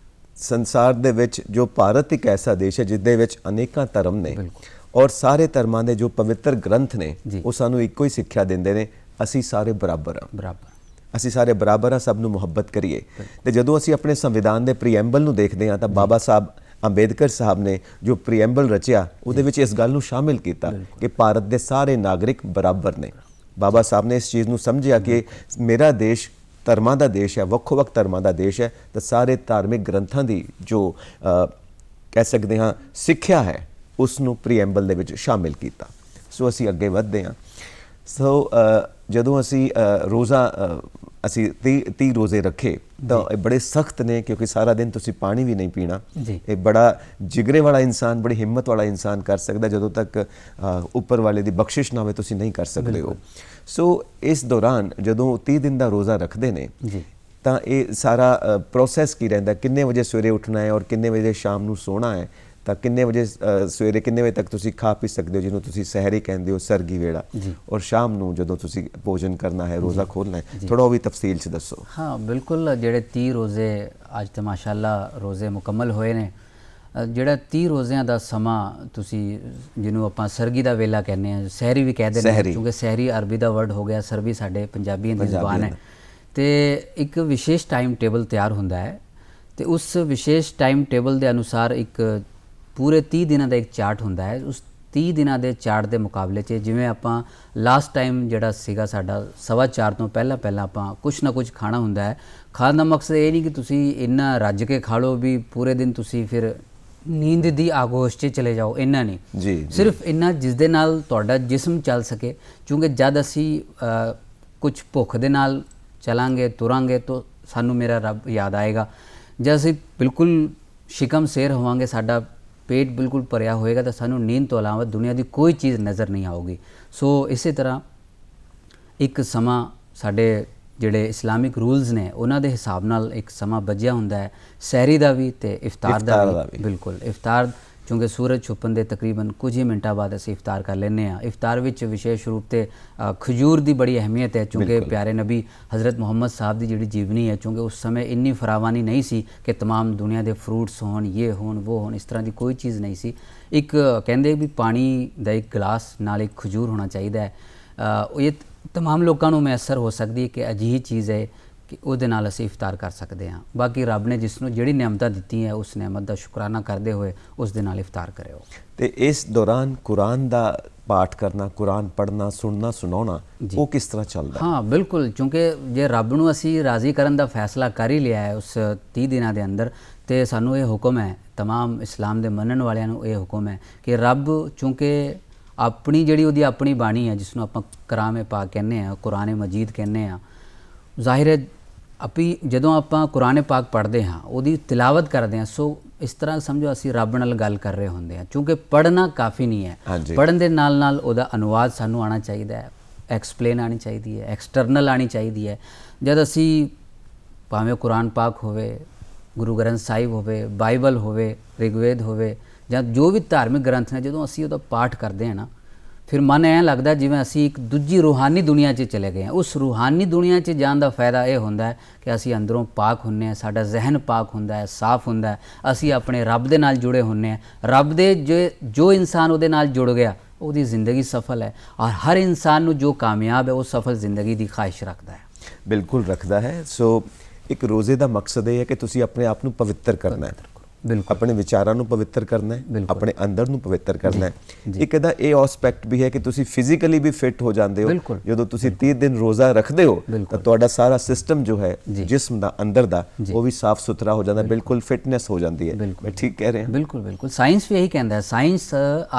ਸੰਸਾਰ ਦੇ ਵਿੱਚ ਜੋ ਭਾਰਤ ਇੱਕ ਐਸਾ ਦੇਸ਼ ਹੈ ਜਿਹਦੇ ਵਿੱਚ ਅਨੇਕਾਂ ਧਰਮ ਨੇ ਔਰ ਸਾਰੇ ਧਰਮਾਂ ਦੇ ਜੋ ਪਵਿੱਤਰ ਗ੍ਰੰਥ ਨੇ ਉਹ ਸਾਨੂੰ ਇੱਕੋ ਹੀ ਸਿੱਖਿਆ ਦਿੰਦੇ ਨੇ, ਅਸੀਂ ਸਾਰੇ ਬਰਾਬਰ ਹਾਂ, ਅਸੀਂ ਸਾਰੇ ਬਰਾਬਰ ਹਾਂ, ਸਭ ਨੂੰ ਮੁਹੱਬਤ ਕਰੀਏ। ਤੇ ਜਦੋਂ ਅਸੀਂ ਆਪਣੇ ਸੰਵਿਧਾਨ ਦੇ ਪ੍ਰੀਐਂਬਲ ਨੂੰ ਦੇਖਦੇ ਹਾਂ ਤਾਂ ਬਾਬਾ ਸਾਹਿਬ ਅੰਬੇਦਕਰ ਸਾਹਿਬ ਨੇ ਜੋ ਪ੍ਰੀਐਂਬਲ ਰਚਿਆ ਉਹਦੇ ਵਿੱਚ ਇਸ ਗੱਲ ਨੂੰ ਸ਼ਾਮਿਲ ਕੀਤਾ ਕਿ ਭਾਰਤ ਦੇ ਸਾਰੇ ਨਾਗਰਿਕ ਬਰਾਬਰ ਨੇ। ਬਾਬਾ ਸਾਹਿਬ ਨੇ ਇਸ ਚੀਜ਼ ਨੂੰ ਸਮਝਿਆ ਕਿ ਮੇਰਾ ਦੇਸ਼ ਧਰਮਾਂ ਦਾ ਦੇਸ਼ ਹੈ, ਵੱਖੋ ਵੱਖ ਧਰਮਾਂ ਦਾ ਦੇਸ਼ ਹੈ, ਤਾਂ ਸਾਰੇ ਧਾਰਮਿਕ ਗ੍ਰੰਥਾਂ ਦੀ ਜੋ ਕਹਿ ਸਕਦੇ ਹਾਂ ਸਿੱਖਿਆ ਹੈ ਉਸ ਨੂੰ ਪ੍ਰੀਐਂਬਲ ਦੇ ਵਿੱਚ ਸ਼ਾਮਿਲ ਕੀਤਾ। ਸੋ ਅਸੀਂ ਅੱਗੇ ਵਧਦੇ ਹਾਂ। ਸੋ ਜਦੋਂ ਅਸੀਂ ਰੋਜ਼ਾ ਅਸੀਂ 30 ਰੋਜ਼ੇ ਰੱਖੇ ਤਾਂ ਇਹ ਬੜੇ ਸਖਤ ਨੇ ਕਿਉਂਕਿ ਸਾਰਾ ਦਿਨ ਤੁਸੀਂ ਪਾਣੀ ਵੀ ਨਹੀਂ ਪੀਣਾ। ਇਹ ਬੜਾ ਜਿਗਰੇ ਵਾਲਾ ਇਨਸਾਨ, ਬੜੀ ਹਿੰਮਤ ਵਾਲਾ ਇਨਸਾਨ ਕਰ ਸਕਦਾ, ਜਦੋਂ ਤੱਕ ਉੱਪਰ ਵਾਲੇ ਦੀ ਬਖਸ਼ਿਸ਼ ਨਾ ਹੋਵੇ ਤੁਸੀਂ ਨਹੀਂ ਕਰ ਸਕਦੇ ਹੋ। ਸੋ ਇਸ ਦੌਰਾਨ ਜਦੋਂ 30 ਦਿਨ ਦਾ ਰੋਜ਼ਾ ਰੱਖਦੇ ਨੇ ਤਾਂ ਇਹ ਸਾਰਾ ਪ੍ਰੋਸੈਸ ਕੀ ਰਹਿੰਦਾ, ਕਿੰਨੇ ਵਜੇ ਸਵੇਰੇ ਉੱਠਣਾ ਹੈ ਔਰ ਕਿੰਨੇ ਵਜੇ ਸ਼ਾਮ ਨੂੰ ਸੋਣਾ ਹੈ, ਤਾਂ ਕਿੰਨੇ ਵਜੇ ਸਵੇਰੇ ਕਿੰਨੇ ਵਜੇ ਤੱਕ ਤੁਸੀਂ ਖਾ ਪੀ ਸਕਦੇ ਹੋ ਜਿਹਨੂੰ ਤੁਸੀਂ ਸਹਿਰੀ ਕਹਿੰਦੇ ਹੋ, ਸਰਗੀ ਵੇੜਾ, ਔਰ ਸ਼ਾਮ ਨੂੰ ਜਦੋਂ ਤੁਸੀਂ ਭੋਜਨ ਕਰਨਾ ਹੈ, ਰੋਜ਼ਾ ਖੋਲ੍ਹਣਾ ਹੈ, ਥੋੜਾ ਉਹ ਵੀ ਤਫਸੀਲ 'ਚ ਦੱਸੋ। ਹਾਂ ਬਿਲਕੁਲ, ਜਿਹੜੇ 30 ਰੋਜ਼ੇ ਅੱਜ ਤਾਂ ਮਾਸ਼ਾਅੱਲਾ ਰੋਜ਼ੇ ਮੁਕੰਮਲ ਹੋਏ ਨੇ। ਜਿਹੜਾ 30 ਰੋਜ਼ਿਆਂ ਦਾ ਸਮਾਂ ਤੁਸੀਂ ਜਿਹਨੂੰ ਆਪਾਂ ਸਰਗੀ ਦਾ ਵੇਲਾ ਕਹਿੰਦੇ ਹਾਂ, ਸਹਿਰੀ ਵੀ ਕਹਿੰਦੇ ਨੇ ਕਿਉਂਕਿ ਸਹਿਰੀ ਅਰਬੀ ਦਾ ਵਰਡ ਹੋ ਗਿਆ, ਸਰਬੀ ਸਾਡੇ ਪੰਜਾਬੀਆਂ ਦੀ ਜ਼ੁਬਾਨ ਹੈ। ਤੇ ਇੱਕ ਵਿਸ਼ੇਸ਼ ਟਾਈਮ ਟੇਬਲ ਤਿਆਰ ਹੁੰਦਾ ਹੈ ਤੇ ਉਸ ਵਿਸ਼ੇਸ਼ ਟਾਈਮ ਟੇਬਲ ਦੇ ਅਨੁਸਾਰ ਇੱਕ ਪੂਰੇ 30 ਦਿਨਾਂ ਦਾ ਇੱਕ ਚਾਰਟ ਹੁੰਦਾ ਹੈ। ਉਸ 30 ਦਿਨਾਂ ਦੇ ਚਾਰਟ ਦੇ ਮੁਕਾਬਲੇ 'ਚ ਜਿਵੇਂ ਆਪਾਂ ਲਾਸਟ ਟਾਈਮ ਜਿਹੜਾ ਸੀਗਾ ਸਾਡਾ 4:15 ਤੋਂ ਪਹਿਲਾਂ ਆਪਾਂ ਕੁਛ ਨਾ ਕੁਛ ਖਾਣਾ ਹੁੰਦਾ ਹੈ। ਖਾਣ ਦਾ ਮਕਸਦ ਇਹ ਨਹੀਂ ਕਿ ਤੁਸੀਂ ਇੰਨਾ ਰੱਜ ਕੇ ਖਾ ਲਓ ਵੀ ਪੂਰੇ ਦਿਨ ਤੁਸੀਂ ਫਿਰ ਨੀਂਦ ਦੀ ਆਗੋਸ਼ 'ਚ ਚਲੇ ਜਾਓ, ਇੰਨਾ ਨਹੀਂ, ਸਿਰਫ ਇੰਨਾ ਜਿਸ ਦੇ ਨਾਲ ਤੁਹਾਡਾ ਜਿਸਮ ਚੱਲ ਸਕੇ। ਕਿਉਂਕਿ ਜਦ ਅਸੀਂ ਕੁਛ ਭੁੱਖ ਦੇ ਨਾਲ ਚਲਾਂਗੇ ਤੁਰਾਂਗੇ ਤਾਂ ਸਾਨੂੰ ਮੇਰਾ ਰੱਬ ਯਾਦ ਆਏਗਾ। ਜਦ ਅਸੀਂ ਬਿਲਕੁਲ ਸ਼ਿਕਮ ਸੇਰ ਹੋਵਾਂਗੇ, ਸਾਡਾ ਪੇਟ ਬਿਲਕੁਲ ਭਰਿਆ ਹੋਏਗਾ ਤਾਂ ਸਾਨੂੰ ਨੀਂਦ ਤੋਂ ਇਲਾਵਾ ਦੁਨੀਆ ਦੀ ਕੋਈ ਚੀਜ਼ ਨਜ਼ਰ ਨਹੀਂ ਆਊਗੀ। ਸੋ ਇਸੇ ਤਰ੍ਹਾਂ ਇੱਕ ਸਮਾਂ ਸਾਡੇ ਜਿਹੜੇ ਇਸਲਾਮਿਕ ਰੂਲਸ ਨੇ ਉਹਨਾਂ ਦੇ ਹਿਸਾਬ ਨਾਲ ਇੱਕ ਸਮਾਂ ਬੱਝਿਆ ਹੁੰਦਾ ਹੈ, ਸਹਿਰੀ ਦਾ ਵੀ ਤੇ ਇਫਤਾਰ ਦਾ ਵੀ। ਬਿਲਕੁਲ, ਇਫਤਾਰ ਕਿਉਂਕਿ ਸੂਰਜ ਛੁਪਣ ਦੇ ਤਕਰੀਬਨ ਕੁਝ ਹੀ ਮਿੰਟਾਂ ਬਾਅਦ ਅਸੀਂ ਇਫਤਾਰ ਕਰ ਲੈਂਦੇ ਹਾਂ। ਇਫਤਾਰ ਵਿੱਚ ਵਿਸ਼ੇਸ਼ ਰੂਪ ਤੇ ਖਜੂਰ ਦੀ ਬੜੀ ਅਹਿਮੀਅਤ ਹੈ ਕਿਉਂਕਿ ਪਿਆਰੇ ਨਬੀ ਹਜ਼ਰਤ ਮੁਹੰਮਦ ਸਾਹਿਬ ਦੀ ਜਿਹੜੀ ਜੀਵਨੀ ਹੈ, ਕਿਉਂਕਿ ਉਸ ਸਮੇਂ ਇੰਨੀ ਫਰਾਵਾਨੀ ਨਹੀਂ ਸੀ ਕਿ तमाम ਦੁਨੀਆ ਦੇ ਫਰੂਟਸ ਹੋਣ, ਇਹ ਹੋਣ, ਉਹ ਹੋਣ, ਇਸ ਤਰ੍ਹਾਂ ਦੀ ਕੋਈ ਚੀਜ਼ ਨਹੀਂ ਸੀ। ਇੱਕ ਕਹਿੰਦੇ ਵੀ ਪਾਣੀ ਦਾ ਇੱਕ ਗਲਾਸ ਨਾਲ ਇੱਕ ਖਜੂਰ ਹੋਣਾ ਚਾਹੀਦਾ ਹੈ। ਇਹ तमाम ਲੋਕਾਂ ਨੂੰ ਮੈਸਰ ਹੋ ਸਕਦੀ ਹੈ ਕਿ ਅਜਿਹੀ ਚੀਜ਼ ਹੈ ਕਿ ਉਹਦੇ ਨਾਲ ਅਸੀਂ ਇਫਤਾਰ ਕਰ ਸਕਦੇ ਹਾਂ। ਬਾਕੀ ਰੱਬ ਨੇ ਜਿਸ ਨੂੰ ਜਿਹੜੀ ਨਿਆਮਤਾਂ ਦਿੱਤੀਆਂ ਉਸ ਨਿਆਮਤ ਦਾ ਸ਼ੁਕਰਾਨਾ ਕਰਦੇ ਹੋਏ ਉਸ ਦੇ ਨਾਲ ਇਫਤਾਰ ਕਰਿਓ। ਤੇ ਇਸ ਦੌਰਾਨ ਕੁਰਾਨ ਦਾ ਪਾਠ ਕਰਨਾ, ਕੁਰਾਨ ਪੜ੍ਹਨਾ, ਸੁਣਨਾ, ਸੁਣਾਉਣਾ ਉਹ ਕਿਸ ਤਰ੍ਹਾਂ ਚੱਲਦਾ? ਹਾਂ ਬਿਲਕੁਲ, ਕਿਉਂਕਿ ਜੇ ਰੱਬ ਨੂੰ ਅਸੀਂ ਰਾਜ਼ੀ ਕਰਨ ਦਾ ਫੈਸਲਾ ਕਰ ਹੀ ਲਿਆ ਹੈ ਉਸ 30 ਦਿਨਾਂ ਦੇ ਅੰਦਰ, ਤੇ ਸਾਨੂੰ ਇਹ ਹੁਕਮ ਹੈ, तमाम ਇਸਲਾਮ ਦੇ ਮੰਨਣ ਵਾਲਿਆਂ ਨੂੰ ਇਹ ਹੁਕਮ ਹੈ ਕਿ ਰੱਬ ਚੂँਕਿ ਆਪਣੀ ਜਿਹੜੀ ਉਹਦੀ ਆਪਣੀ ਬਾਣੀ ਹੈ ਜਿਸ ਨੂੰ ਆਪਾਂ ਕਲਾਮ ਪਾਕ ਕਹਿੰਦੇ ਹਾਂ, ਕੁਰਾਨ ਮਜੀਦ ਕਹਿੰਦੇ ਹਾਂ, ਜ਼ਾਹਿਰ ਹੈ ਜਦੋਂ ਆਪਾਂ ਕੁਰਾਨ ਪਾਕ ਪੜ੍ਹਦੇ ਹਾਂ, ਉਹਦੀ ਤਿਲਾਵਤ ਕਰਦੇ ਹਾਂ, ਸੋ ਇਸ ਤਰ੍ਹਾਂ ਸਮਝੋ ਅਸੀਂ ਰੱਬ ਨਾਲ ਗੱਲ ਕਰ ਰਹੇ ਹੁੰਦੇ ਹਾਂ। ਕਿਉਂਕਿ ਪੜ੍ਹਨਾ ਕਾਫੀ ਨਹੀਂ ਹੈ, ਪੜ੍ਹਨ ਦੇ ਨਾਲ ਨਾਲ ਉਹਦਾ ਅਨੁਵਾਦ ਸਾਨੂੰ ਆਉਣਾ ਚਾਹੀਦਾ ਹੈ, ਐਕਸਪਲੇਨ ਆਉਣੀ ਚਾਹੀਦੀ ਹੈ, ਐਕਸਟਰਨਲ ਆਉਣੀ ਚਾਹੀਦੀ ਹੈ। ਜਦ ਅਸੀਂ ਭਾਵੇਂ ਕੁਰਾਨ ਪਾਕ ਹੋਵੇ, ਗੁਰੂ ਗ੍ਰੰਥ ਸਾਹਿਬ ਹੋਵੇ, ਬਾਈਬਲ ਹੋਵੇ, ਰਿਗਵੇਦ ਹੋਵੇ ਜਾਂ ਜੋ ਵੀ ਧਾਰਮਿਕ ਗ੍ਰੰਥ ਨੇ, ਜਦੋਂ ਅਸੀਂ ਉਹਦਾ ਪਾਠ ਕਰਦੇ ਹਾਂ ਨਾ, ਫਿਰ ਮਨ ਐਂ ਲੱਗਦਾ ਜਿਵੇਂ ਅਸੀਂ ਇੱਕ ਦੂਜੀ ਰੂਹਾਨੀ ਦੁਨੀਆ 'ਚ ਚਲੇ ਗਏ ਹਾਂ। ਉਸ ਰੂਹਾਨੀ ਦੁਨੀਆ 'ਚ ਜਾਣ ਦਾ ਫਾਇਦਾ ਇਹ ਹੁੰਦਾ ਹੈ ਕਿ ਅਸੀਂ ਅੰਦਰੋਂ ਪਾਕ ਹੁੰਦੇ ਹਾਂ, ਸਾਡਾ ਜ਼ਹਿਨ ਪਾਕ ਹੁੰਦਾ ਹੈ, ਸਾਫ਼ ਹੁੰਦਾ ਹੈ, ਅਸੀਂ ਆਪਣੇ ਰੱਬ ਦੇ ਨਾਲ ਜੁੜੇ ਹੁੰਦੇ ਹਾਂ। ਰੱਬ ਦੇ ਜੋ ਇਨਸਾਨ ਉਹਦੇ ਨਾਲ ਜੁੜ ਗਿਆ ਉਹਦੀ ਜ਼ਿੰਦਗੀ ਸਫਲ ਹੈ, ਔਰ ਹਰ ਇਨਸਾਨ ਨੂੰ ਜੋ ਕਾਮਯਾਬ ਹੈ ਉਹ ਸਫਲ ਜ਼ਿੰਦਗੀ ਦੀ ਖਾਹਿਸ਼ ਰੱਖਦਾ ਹੈ। ਬਿਲਕੁਲ ਰੱਖਦਾ ਹੈ। ਸੋ ਇੱਕ ਰੋਜ਼ੇ ਦਾ ਮਕਸਦ ਇਹ ਹੈ ਕਿ ਤੁਸੀਂ ਆਪਣੇ ਆਪ ਨੂੰ ਪਵਿੱਤਰ ਕਰਨਾ ਹੈ, ਆਪਣੇ ਵਿਚਾਰਾਂ ਨੂੰ ਪਵਿੱਤਰ ਕਰਨਾ ਹੈ, ਆਪਣੇ ਅੰਦਰ ਨੂੰ ਪਵਿੱਤਰ ਕਰਨਾ ਹੈ। ਇੱਕ ਇਹਦਾ ਇਹ ਐਸਪੈਕਟ ਵੀ ਹੈ ਕਿ ਤੁਸੀਂ ਫਿਜ਼ੀਕਲੀ ਵੀ ਫਿੱਟ ਹੋ ਜਾਂਦੇ ਹੋ। ਜਦੋਂ ਤੁਸੀਂ 30 ਦਿਨ ਰੋਜ਼ਾ ਰੱਖਦੇ ਹੋ ਤਾਂ ਤੁਹਾਡਾ ਸਾਰਾ ਸਿਸਟਮ ਜੋ ਹੈ ਜਿਸਮ ਦਾ, ਅੰਦਰ ਦਾ, ਉਹ ਵੀ ਸਾਫ਼ ਸੁਥਰਾ ਹੋ ਜਾਂਦਾ, ਬਿਲਕੁਲ ਫਿਟਨੈਸ ਹੋ ਜਾਂਦੀ ਹੈ। ਮੈਂ ਠੀਕ ਕਹਿ ਰਿਹਾ? ਬਿਲਕੁਲ ਬਿਲਕੁਲ, ਸਾਇੰਸ ਵੀ ਇਹੀ ਕਹਿੰਦਾ ਹੈ। ਸਾਇੰਸ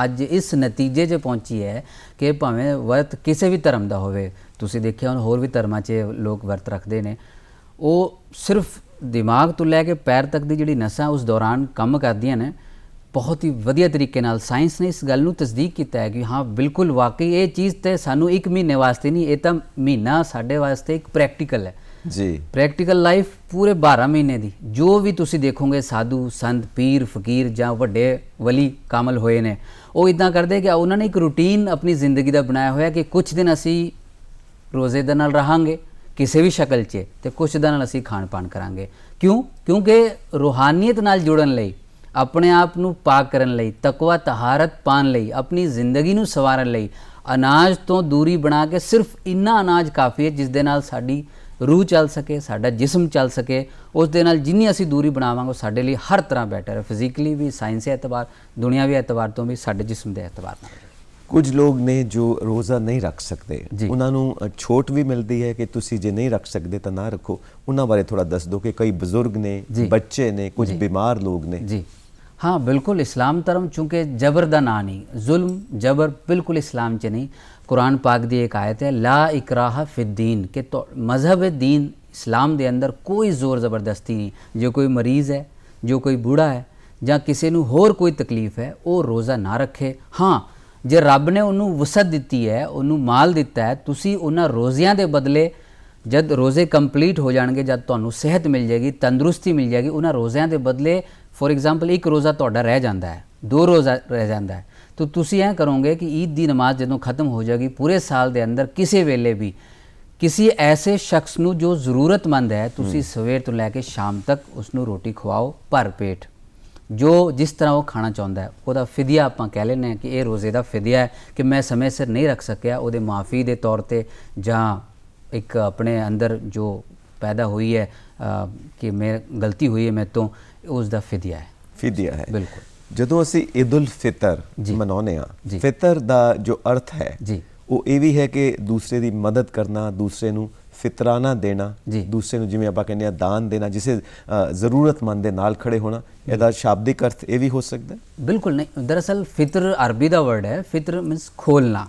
ਅੱਜ ਇਸ ਨਤੀਜੇ 'ਚ ਪਹੁੰਚੀ ਹੈ ਕਿ ਭਾਵੇਂ ਵਰਤ ਕਿਸੇ ਵੀ ਧਰਮ ਦਾ ਹੋਵੇ, ਤੁਸੀਂ ਦੇਖਿਆ ਹੁਣ ਹੋਰ ਵੀ ਧਰਮਾਂ 'ਚ ਲੋਕ ਵਰਤ ਰੱਖਦੇ ਨੇ, ਉਹ ਸਿਰਫ ਦਿਮਾਗ ਤੋਂ ਲੈ ਕੇ ਪੈਰ ਤੱਕ ਦੀ ਜਿਹੜੀ ਨਸਾਂ ਉਸ ਦੌਰਾਨ ਕੰਮ ਕਰਦੀਆਂ ਨੇ ਬਹੁਤ ਹੀ ਵਧੀਆ ਤਰੀਕੇ ਨਾਲ। ਸਾਇੰਸ ਨੇ ਇਸ ਗੱਲ ਨੂੰ ਤਸਦੀਕ ਕੀਤਾ ਹੈ ਕਿ ਹਾਂ ਬਿਲਕੁਲ ਵਾਕਈ ਇਹ ਚੀਜ਼ ਤੇ ਸਾਨੂੰ 1 ਮਹੀਨੇ ਵਾਸਤੇ ਨਹੀਂ, ਇਹ ਤਾਂ ਮਹੀਨਾ ਸਾਡੇ ਵਾਸਤੇ ਇੱਕ ਪ੍ਰੈਕਟੀਕਲ ਹੈ ਜੀ, ਪ੍ਰੈਕਟੀਕਲ ਲਾਈਫ ਪੂਰੇ 12 ਮਹੀਨੇ ਦੀ। ਜੋ ਵੀ ਤੁਸੀਂ ਦੇਖੋਗੇ ਸਾਧੂ ਸੰਤ ਪੀਰ ਫਕੀਰ ਜਾਂ ਵੱਡੇ ਵਲੀ ਕਾਮਲ ਹੋਏ ਨੇ, ਉਹ ਇੱਦਾਂ ਕਰਦੇ ਕਿ ਉਹਨਾਂ ਨੇ ਇੱਕ ਰੂਟੀਨ ਆਪਣੀ ਜ਼ਿੰਦਗੀ ਦਾ ਬਣਾਇਆ ਹੋਇਆ ਕਿ ਕੁਛ ਦਿਨ ਅਸੀਂ ਰੋਜ਼ੇ ਦੇ ਨਾਲ ਰਹਾਂਗੇ, ਕਿਸੇ ਵੀ ਸ਼ਕਲ 'ਚ ਤੇ ਕੁਛ ਦਿਨਾਂ ਨਾਲ ਅਸੀਂ ਖਾਣ ਪਾਣ ਕਰਾਂਗੇ। ਕਿਉਂਕਿ ਰੂਹਾਨੀਅਤ ਨਾਲ ਜੁੜਨ ਲਈ, ਆਪਣੇ ਆਪ ਨੂੰ ਪਾਕ ਕਰਨ ਲਈ, ਤਕਵਾ ਤਹਾਰਤ ਪਾਉਣ ਲਈ, ਆਪਣੀ ਜ਼ਿੰਦਗੀ ਨੂੰ ਸਵਾਰਨ ਲਈ ਅਨਾਜ ਤੋਂ ਦੂਰੀ ਬਣਾ ਕੇ ਸਿਰਫ ਇੰਨਾ ਅਨਾਜ ਕਾਫੀ ਹੈ ਜਿਸ ਦੇ ਨਾਲ ਸਾਡੀ ਰੂਹ ਚੱਲ ਸਕੇ, ਸਾਡਾ ਜਿਸਮ ਚੱਲ ਸਕੇ। ਉਸ ਦੇ ਨਾਲ ਜਿੰਨੀ ਅਸੀਂ ਦੂਰੀ ਬਣਾਵਾਂਗੇ ਉਹ ਸਾਡੇ ਲਈ ਹਰ ਤਰ੍ਹਾਂ ਬੈਟਰ ਹੈ, ਫਿਜ਼ੀਕਲੀ ਵੀ, ਸਾਇੰਸੀ ਐਤਬਾਰ, ਦੁਨਿਆਵੀ ਐਤਬਾਰ ਤੋਂ ਵੀ, ਸਾਡੇ ਜਿਸਮ ਦੇ ਐਤਬਾਰ ਨਾਲ। ਕੁਝ ਲੋਕ ਨੇ ਜੋ ਰੋਜ਼ਾ ਨਹੀਂ ਰੱਖ ਸਕਦੇ, ਉਹਨਾਂ ਨੂੰ ਛੋਟ ਵੀ ਮਿਲਦੀ ਹੈ ਕਿ ਤੁਸੀਂ ਜੇ ਨਹੀਂ ਰੱਖ ਸਕਦੇ ਤਾਂ ਨਾ ਰੱਖੋ। ਉਹਨਾਂ ਬਾਰੇ ਥੋੜਾ ਦੱਸ ਦਿਓ ਕਿ ਕਈ ਬਜ਼ੁਰਗ ਨੇ, ਬੱਚੇ ਨੇ, ਕੁਝ ਬਿਮਾਰ ਲੋਕ ਨੇ। ਜੀ हाँ बिल्कुल, इस्लाम धर्म चूँकि जबर का ना नहीं, जुल्म जबर बिल्कुल इस्लाम च नहीं। कुरान पाक दी एक आयत है ला इकराहा फिद्दीन, कि तो मजहब दीन इस्लाम दे अंदर कोई ज़ोर ज़बरदस्ती नहीं। जो कोई मरीज़ है, जो कोई बूढ़ा है ਜਾਂ ਕਿਸੇ ਨੂੰ ਹੋਰ ਕੋਈ ਤਕਲੀਫ ਹੈ ਉਹ ਰੋਜ਼ਾ ਨਾ ਰੱਖੇ। ਹਾਂ, ਜੇ ਰੱਬ ਨੇ ਉਹਨੂੰ ਵਸਤ ਦਿੱਤੀ ਹੈ, ਉਹਨੂੰ ਮਾਲ ਦਿੱਤਾ ਹੈ, ਤੁਸੀਂ ਉਹਨਾਂ ਰੋਜ਼ਿਆਂ ਦੇ ਬਦਲੇ ਜਦ ਰੋਜ਼ੇ ਕੰਪਲੀਟ ਹੋ ਜਾਣਗੇ, ਜਦ ਤੁਹਾਨੂੰ ਸਿਹਤ ਮਿਲ ਜਾਏਗੀ, ਤੰਦਰੁਸਤੀ ਮਿਲ ਜਾਏਗੀ, ਉਹਨਾਂ ਰੋਜ਼ਿਆਂ ਦੇ ਬਦਲੇ ਫੋਰ ਐਗਜ਼ਾਮਪਲ ਇੱਕ ਰੋਜ਼ਾ ਤੁਹਾਡਾ ਰਹਿ ਜਾਂਦਾ ਹੈ, 2 ਰੋਜ਼ਾ ਰਹਿ ਜਾਂਦਾ ਹੈ, ਤਾਂ ਤੁਸੀਂ ਐਂ ਕਰੋਗੇ ਕਿ ਈਦ ਦੀ ਨਮਾਜ਼ ਜਦੋਂ ਖਤਮ ਹੋ ਜਾਏਗੀ, ਪੂਰੇ ਸਾਲ ਦੇ ਅੰਦਰ ਕਿਸੇ ਵੇਲੇ ਵੀ ਕਿਸੇ ਐਸੇ ਸ਼ਖਸ ਨੂੰ ਜੋ ਜ਼ਰੂਰਤਮੰਦ ਹੈ, ਤੁਸੀਂ ਸਵੇਰ ਤੋਂ ਲੈ ਕੇ ਸ਼ਾਮ ਤੱਕ ਉਸ ਨੂੰ ਰੋਟੀ ਖਵਾਓ ਭਰ ਪੇਟ, ਜੋ ਜਿਸ ਤਰ੍ਹਾਂ ਉਹ ਖਾਣਾ ਚਾਹੁੰਦਾ ਹੈ। ਉਹਦਾ ਫਿਦਿਆ ਆਪਾਂ ਕਹਿ ਲੈਂਦੇ ਹਾਂ ਕਿ ਇਹ ਰੋਜ਼ੇ ਦਾ ਫਿਦਿਆ ਹੈ ਕਿ ਮੈਂ ਸਮੇਂ ਸਿਰ ਨਹੀਂ ਰੱਖ ਸਕਿਆ, ਉਹਦੇ ਮਾਫੀ ਦੇ ਤੌਰ ਤੇ ਜਾਂ ਇੱਕ ਆਪਣੇ ਅੰਦਰ ਜੋ ਪੈਦਾ ਹੋਈ ਹੈ ਕਿ ਮੈਂ ਗਲਤੀ ਹੋਈ ਹੈ ਮੇਰੇ ਤੋਂ, ਉਸ ਦਾ ਫਿਦਿਆ ਹੈ। ਬਿਲਕੁਲ। ਜਦੋਂ ਅਸੀਂ ਈਦ ਉਲ ਫਿਤਰ ਮਨਾਉਂਦੇ ਹਾਂ, ਫਿਤਰ ਦਾ ਜੋ ਅਰਥ ਹੈ ਉਹ ਇਹ ਵੀ ਹੈ ਕਿ ਦੂਸਰੇ ਦੀ ਮਦਦ ਕਰਨਾ, ਦੂਸਰੇ ਨੂੰ ਫਿਤਰਾਨਾ ਦੇਣਾ, ਦੂਸਰੇ ਨੂੰ ਜਿਵੇਂ ਆਪਾਂ ਕਹਿੰਦੇ ਹਾਂ ਦਾਨ ਦੇਣਾ, ਜਿਸੇ ਜ਼ਰੂਰਤਮੰਦ ਦੇ ਨਾਲ ਖੜੇ ਹੋਣਾ। ਇਹਦਾ ਸ਼ਾਬਦਿਕ ਅਰਥ ਇਹ ਵੀ ਹੋ ਸਕਦਾ ਹੈ? ਬਿਲਕੁਲ ਨਹੀਂ, ਦਰਅਸਲ ਫਿਤਰ ਅਰਬੀ ਦਾ ਵਰਡ ਹੈ। ਫਿਤਰ ਮੀਨਸ ਖੋਲਣਾ।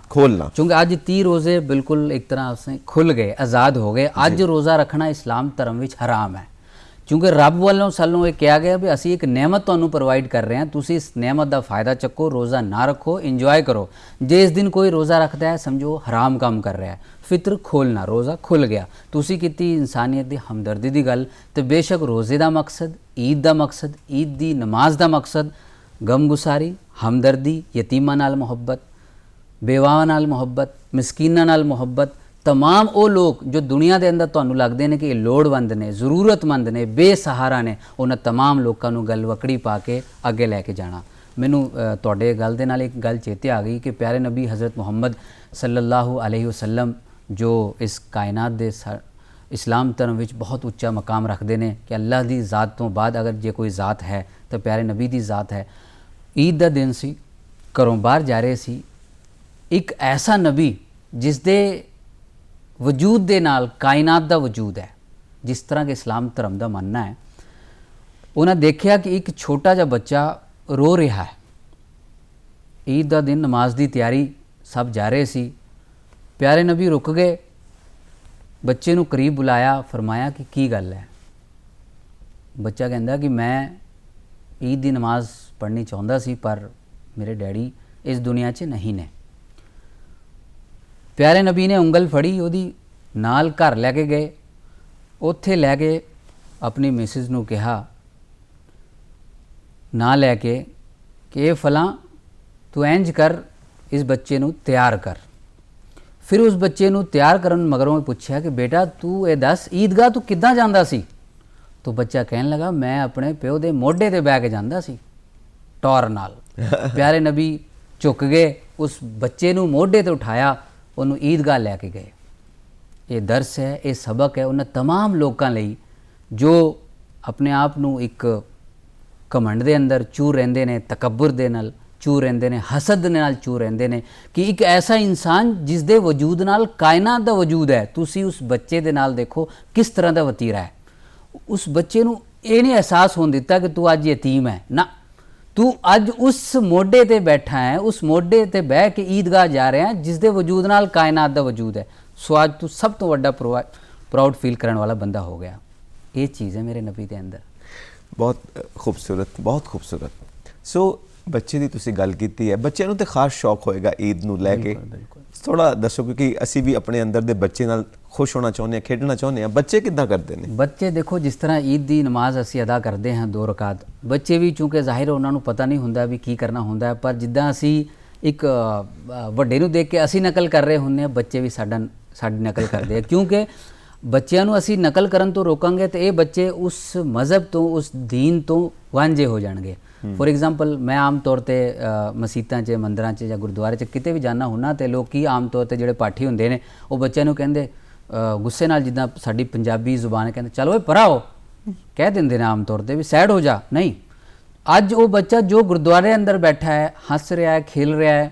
ਕਿਉਂਕਿ ਅੱਜ 30 ਰੋਜ਼ੇ ਬਿਲਕੁਲ ਇੱਕ ਤਰ੍ਹਾਂ ਸੇ ਖੁੱਲ ਗਏ, ਆਜ਼ਾਦ ਹੋ ਗਏ। ਅੱਜ ਰੋਜ਼ਾ ਰੱਖਣਾ ਇਸਲਾਮ ਧਰਮ ਵਿੱਚ ਹਰਾਮ ਹੈ, ਕਿਉਂਕਿ ਰੱਬ ਵੱਲੋਂ ਸਾਨੂੰ ਇਹ ਕਿਹਾ ਗਿਆ ਵੀ ਅਸੀਂ ਇੱਕ ਨਿਆਮਤ ਤੁਹਾਨੂੰ ਪ੍ਰੋਵਾਈਡ ਕਰ ਰਹੇ ਹਾਂ, ਤੁਸੀਂ ਇਸ ਨਿਆਮਤ ਦਾ ਫਾਇਦਾ ਚੱਕੋ, ਰੋਜ਼ਾ ਨਾ ਰੱਖੋ, ਇੰਜੋਏ ਕਰੋ। ਜੇ ਇਸ ਦਿਨ ਕੋਈ ਰੋਜ਼ਾ ਰੱਖਦਾ ਹੈ ਸਮਝੋ ਹਰਾਮ ਕੰਮ ਕਰ ਰਿਹਾ ਹੈ। ਫਿਤਰ ਖੋਲਣਾ, ਰੋਜ਼ਾ ਖੁੱਲ ਗਿਆ, ਤੁਸੀਂ ਕੀਤੀ ਇਨਸਾਨੀਅਤ ਦੀ ਹਮਦਰਦੀ ਦੀ ਗੱਲ। ਤੇ ਬੇਸ਼ੱਕ ਰੋਜ਼ੇ ਦਾ ਮਕਸਦ, ਈਦ ਦਾ ਮਕਸਦ, ਈਦ ਦੀ ਨਮਾਜ਼ ਦਾ ਮਕਸਦ ਗਮਗੁਸਾਰੀ, ਹਮਦਰਦੀ, ਯਤੀਮਾਂ ਨਾਲ ਮੁਹੱਬਤ, ਬੇਵਾਵਾਂ ਨਾਲ ਮੁਹੱਬਤ, ਮਿਸਕੀਨਾਂ ਨਾਲ ਮੁਹੱਬਤ। तमाम वो लोग जो दुनिया के अंदर तुहानूं लगते हैं कि लोड़वंद ने, जरूरतमंद ने, बेसहारा ने, उन्होंने तमाम लोगों को गलवकड़ी पा के अगे लैके जाना। मैनू तुहाडे गल दे नाल एक गल चेते आ गई कि प्यारे नबी हज़रत मुहम्मद सल्लल्लाहु अलैहि वसल्लम जो इस कायनात दे इस्लाम धर्म विच बहुत उच्चा मकाम रखते हैं कि अल्लाह की ज़ात तो बाद अगर जे कोई ज़ात है तो प्यारे नबी की ज़ात है। ईद का दिन सी, घरों बाहर जा रहे सी, एक ऐसा नबी जिस दे वजूद दे नाल कायनात दा वजूद है, जिस तरह के इस्लाम धर्म का मानना है। उन्हें देखा कि एक छोटा जा बच्चा रो रहा है। ईद का दिन, नमाज की तैयारी, सब जा रहे सी। प्यारे नबी रुक गए, बच्चे नूं करीब बुलाया, फरमाया कि की गल है। बच्चा कहता कि मैं ईद की नमाज पढ़नी चाहता सी पर मेरे डैडी इस दुनिया च नहीं ने। प्यारे नबी ने उंगल फड़ी, ਉਹਦੀ ਨਾਲ घर लैके गए, ਉੱਥੇ लैके अपनी मिसिज ਨੂੰ ਕਿਹਾ ना लैके कि ये फलां तू इंज कर, इस बच्चे ਨੂੰ ਤਿਆਰ कर। फिर उस बच्चे ਨੂੰ ਤਿਆਰ ਕਰਨ मगरों पूछा कि बेटा तू ये दस ईदगाह तू किद्दां ਜਾਂਦਾ ਸੀ? तो बच्चा कहने लगा मैं अपने प्यो ਦੇ ਮੋਢੇ ਤੇ ਬਹਿ ਕੇ ਜਾਂਦਾ ਸੀ ਟੌਰ ਨਾਲ। प्यारे नबी झुक गए, उस बच्चे ਨੂੰ ਮੋਢੇ ਤੇ ਉਠਾਇਆ, ਉਹਨੂੰ ਈਦਗਾਹ ਲੈ ਕੇ ਗਏ। ਇਹ ਦਰਸ ਹੈ, ਇਹ ਸਬਕ ਹੈ ਉਹਨਾਂ तमाम ਲੋਕਾਂ ਲਈ ਜੋ ਆਪਣੇ ਆਪ ਨੂੰ ਇੱਕ ਘਮੰਡ ਦੇ ਅੰਦਰ ਚੂਰ ਰਹਿੰਦੇ ਨੇ, ਤਕੱਬਰ ਦੇ ਨਾਲ ਚੂਰ ਰਹਿੰਦੇ ਨੇ, ਹਸਦ ਦੇ ਨਾਲ ਚੂਰ ਰਹਿੰਦੇ ਨੇ ਕਿ ਇੱਕ ਐਸਾ ਇਨਸਾਨ ਜਿਸ ਦੇ ਵਜੂਦ ਨਾਲ ਕਾਇਨਾਤ ਦਾ ਵਜੂਦ ਹੈ। ਤੁਸੀਂ ਉਸ ਬੱਚੇ ਦੇ ਨਾਲ ਦੇਖੋ ਕਿਸ ਤਰ੍ਹਾਂ ਦਾ ਵਤੀਰਾ ਹੈ। ਉਸ ਬੱਚੇ ਨੂੰ ਇਹ ਨਹੀਂ ਅਹਿਸਾਸ ਹੋਣ ਦਿੱਤਾ ਕਿ ਤੂੰ ਅੱਜ ਯਤੀਮ ਹੈ ਨਾ, तू अज उस मोढे ते बैठा है, उस मोढे ते बह के ईदगाह जा रहा है जिस दे वजूद नाल कायनात दा वजूद है। सो अज तू सब तो वड्डा प्राउड फील करने वाला बंदा हो गया। ये चीज़ है मेरे नबी के अंदर। बहुत खूबसूरत, बहुत खूबसूरत। सो बच्चे की तुसीं गल कीती है, बच्चे नूं ते खास शौक होएगा ईद नूं लैके, थोड़ा दसो क्योंकि असी भी अपने अंदर दे बच्चे नाल खुश होना चाਹੁੰਦੇ ਹਾਂ, ਖੇਡਣਾ ਚਾਹੁੰਦੇ ਹਾਂ। ਬੱਚੇ ਕਿੱਦਾਂ ਕਰਦੇ ਨੇ? ਬੱਚੇ ਦੇਖੋ ਜਿਸ ਤਰ੍ਹਾਂ ਈਦ ਦੀ ਨਮਾਜ਼ ਅਸੀਂ ਅਦਾ ਕਰਦੇ ਹਾਂ 2 ਰਕਾਤ, ਬੱਚੇ ਵੀ ਚੂँਕਿ ਜ਼ਾਹਿਰ ਉਹਨਾਂ ਨੂੰ ਪਤਾ ਨਹੀਂ ਹੁੰਦਾ ਵੀ ਕੀ ਕਰਨਾ ਹੁੰਦਾ, ਪਰ ਜਿੱਦਾਂ ਅਸੀਂ ਇੱਕ ਵੱਡੇ ਨੂੰ ਦੇਖ ਕੇ ਅਸੀਂ ਨਕਲ ਕਰ ਰਹੇ ਹੁੰਦੇ ਹਾਂ, ਬੱਚੇ ਵੀ ਸਾਡੀ ਨਕਲ ਕਰਦੇ ਆ। ਕਿਉਂਕਿ ਬੱਚਿਆਂ ਨੂੰ ਅਸੀਂ ਨਕਲ ਕਰਨ ਤੋਂ ਰੋਕਾਂਗੇ ਤੇ ਇਹ ਬੱਚੇ ਉਸ ਮਜ਼ਹਬ ਤੋਂ, ਉਸ ਦੀਨ ਤੋਂ ਵਾਂਝੇ ਹੋ ਜਾਣਗੇ। ਫੋਰ ਐਗਜ਼ਾਮਪਲ ਮੈਂ ਆਮ ਤੌਰ ਤੇ ਮਸੀਤਾਂ 'ਚ, ਮੰਦਰਾਂ 'ਚ ਜਾਂ ਗੁਰਦੁਆਰੇ 'ਚ ਕਿਤੇ ਵੀ ਜਾਣਾ ਹੁੰਨਾ ਤੇ ਲੋਕੀ ਆਮ ਤੌਰ ਤੇ ਜਿਹੜੇ ਪਾਠੀ ਹੁੰਦੇ ਨੇ ਉਹ ਬੱਚਿਆਂ ਨੂੰ ਕਹਿੰਦੇ ਗੁੱਸੇ ਨਾਲ, ਜਿੱਦਾਂ ਸਾਡੀ ਪੰਜਾਬੀ ਜ਼ੁਬਾਨ ਕਹਿੰਦੇ ਚਲੋ ਓਏ ਪਰਾ ਹੋ, ਕਹਿ ਦਿੰਦੇ ਨੇ ਆਮ ਤੌਰ ਤੇ ਵੀ ਸਾਈਡ ਹੋ ਜਾ। ਨਹੀਂ, ਅੱਜ ਉਹ ਬੱਚਾ ਜੋ ਗੁਰਦੁਆਰੇ ਅੰਦਰ ਬੈਠਾ ਹੈ, ਹੱਸ ਰਿਹਾ ਹੈ, ਖੇਲ ਰਿਹਾ ਹੈ,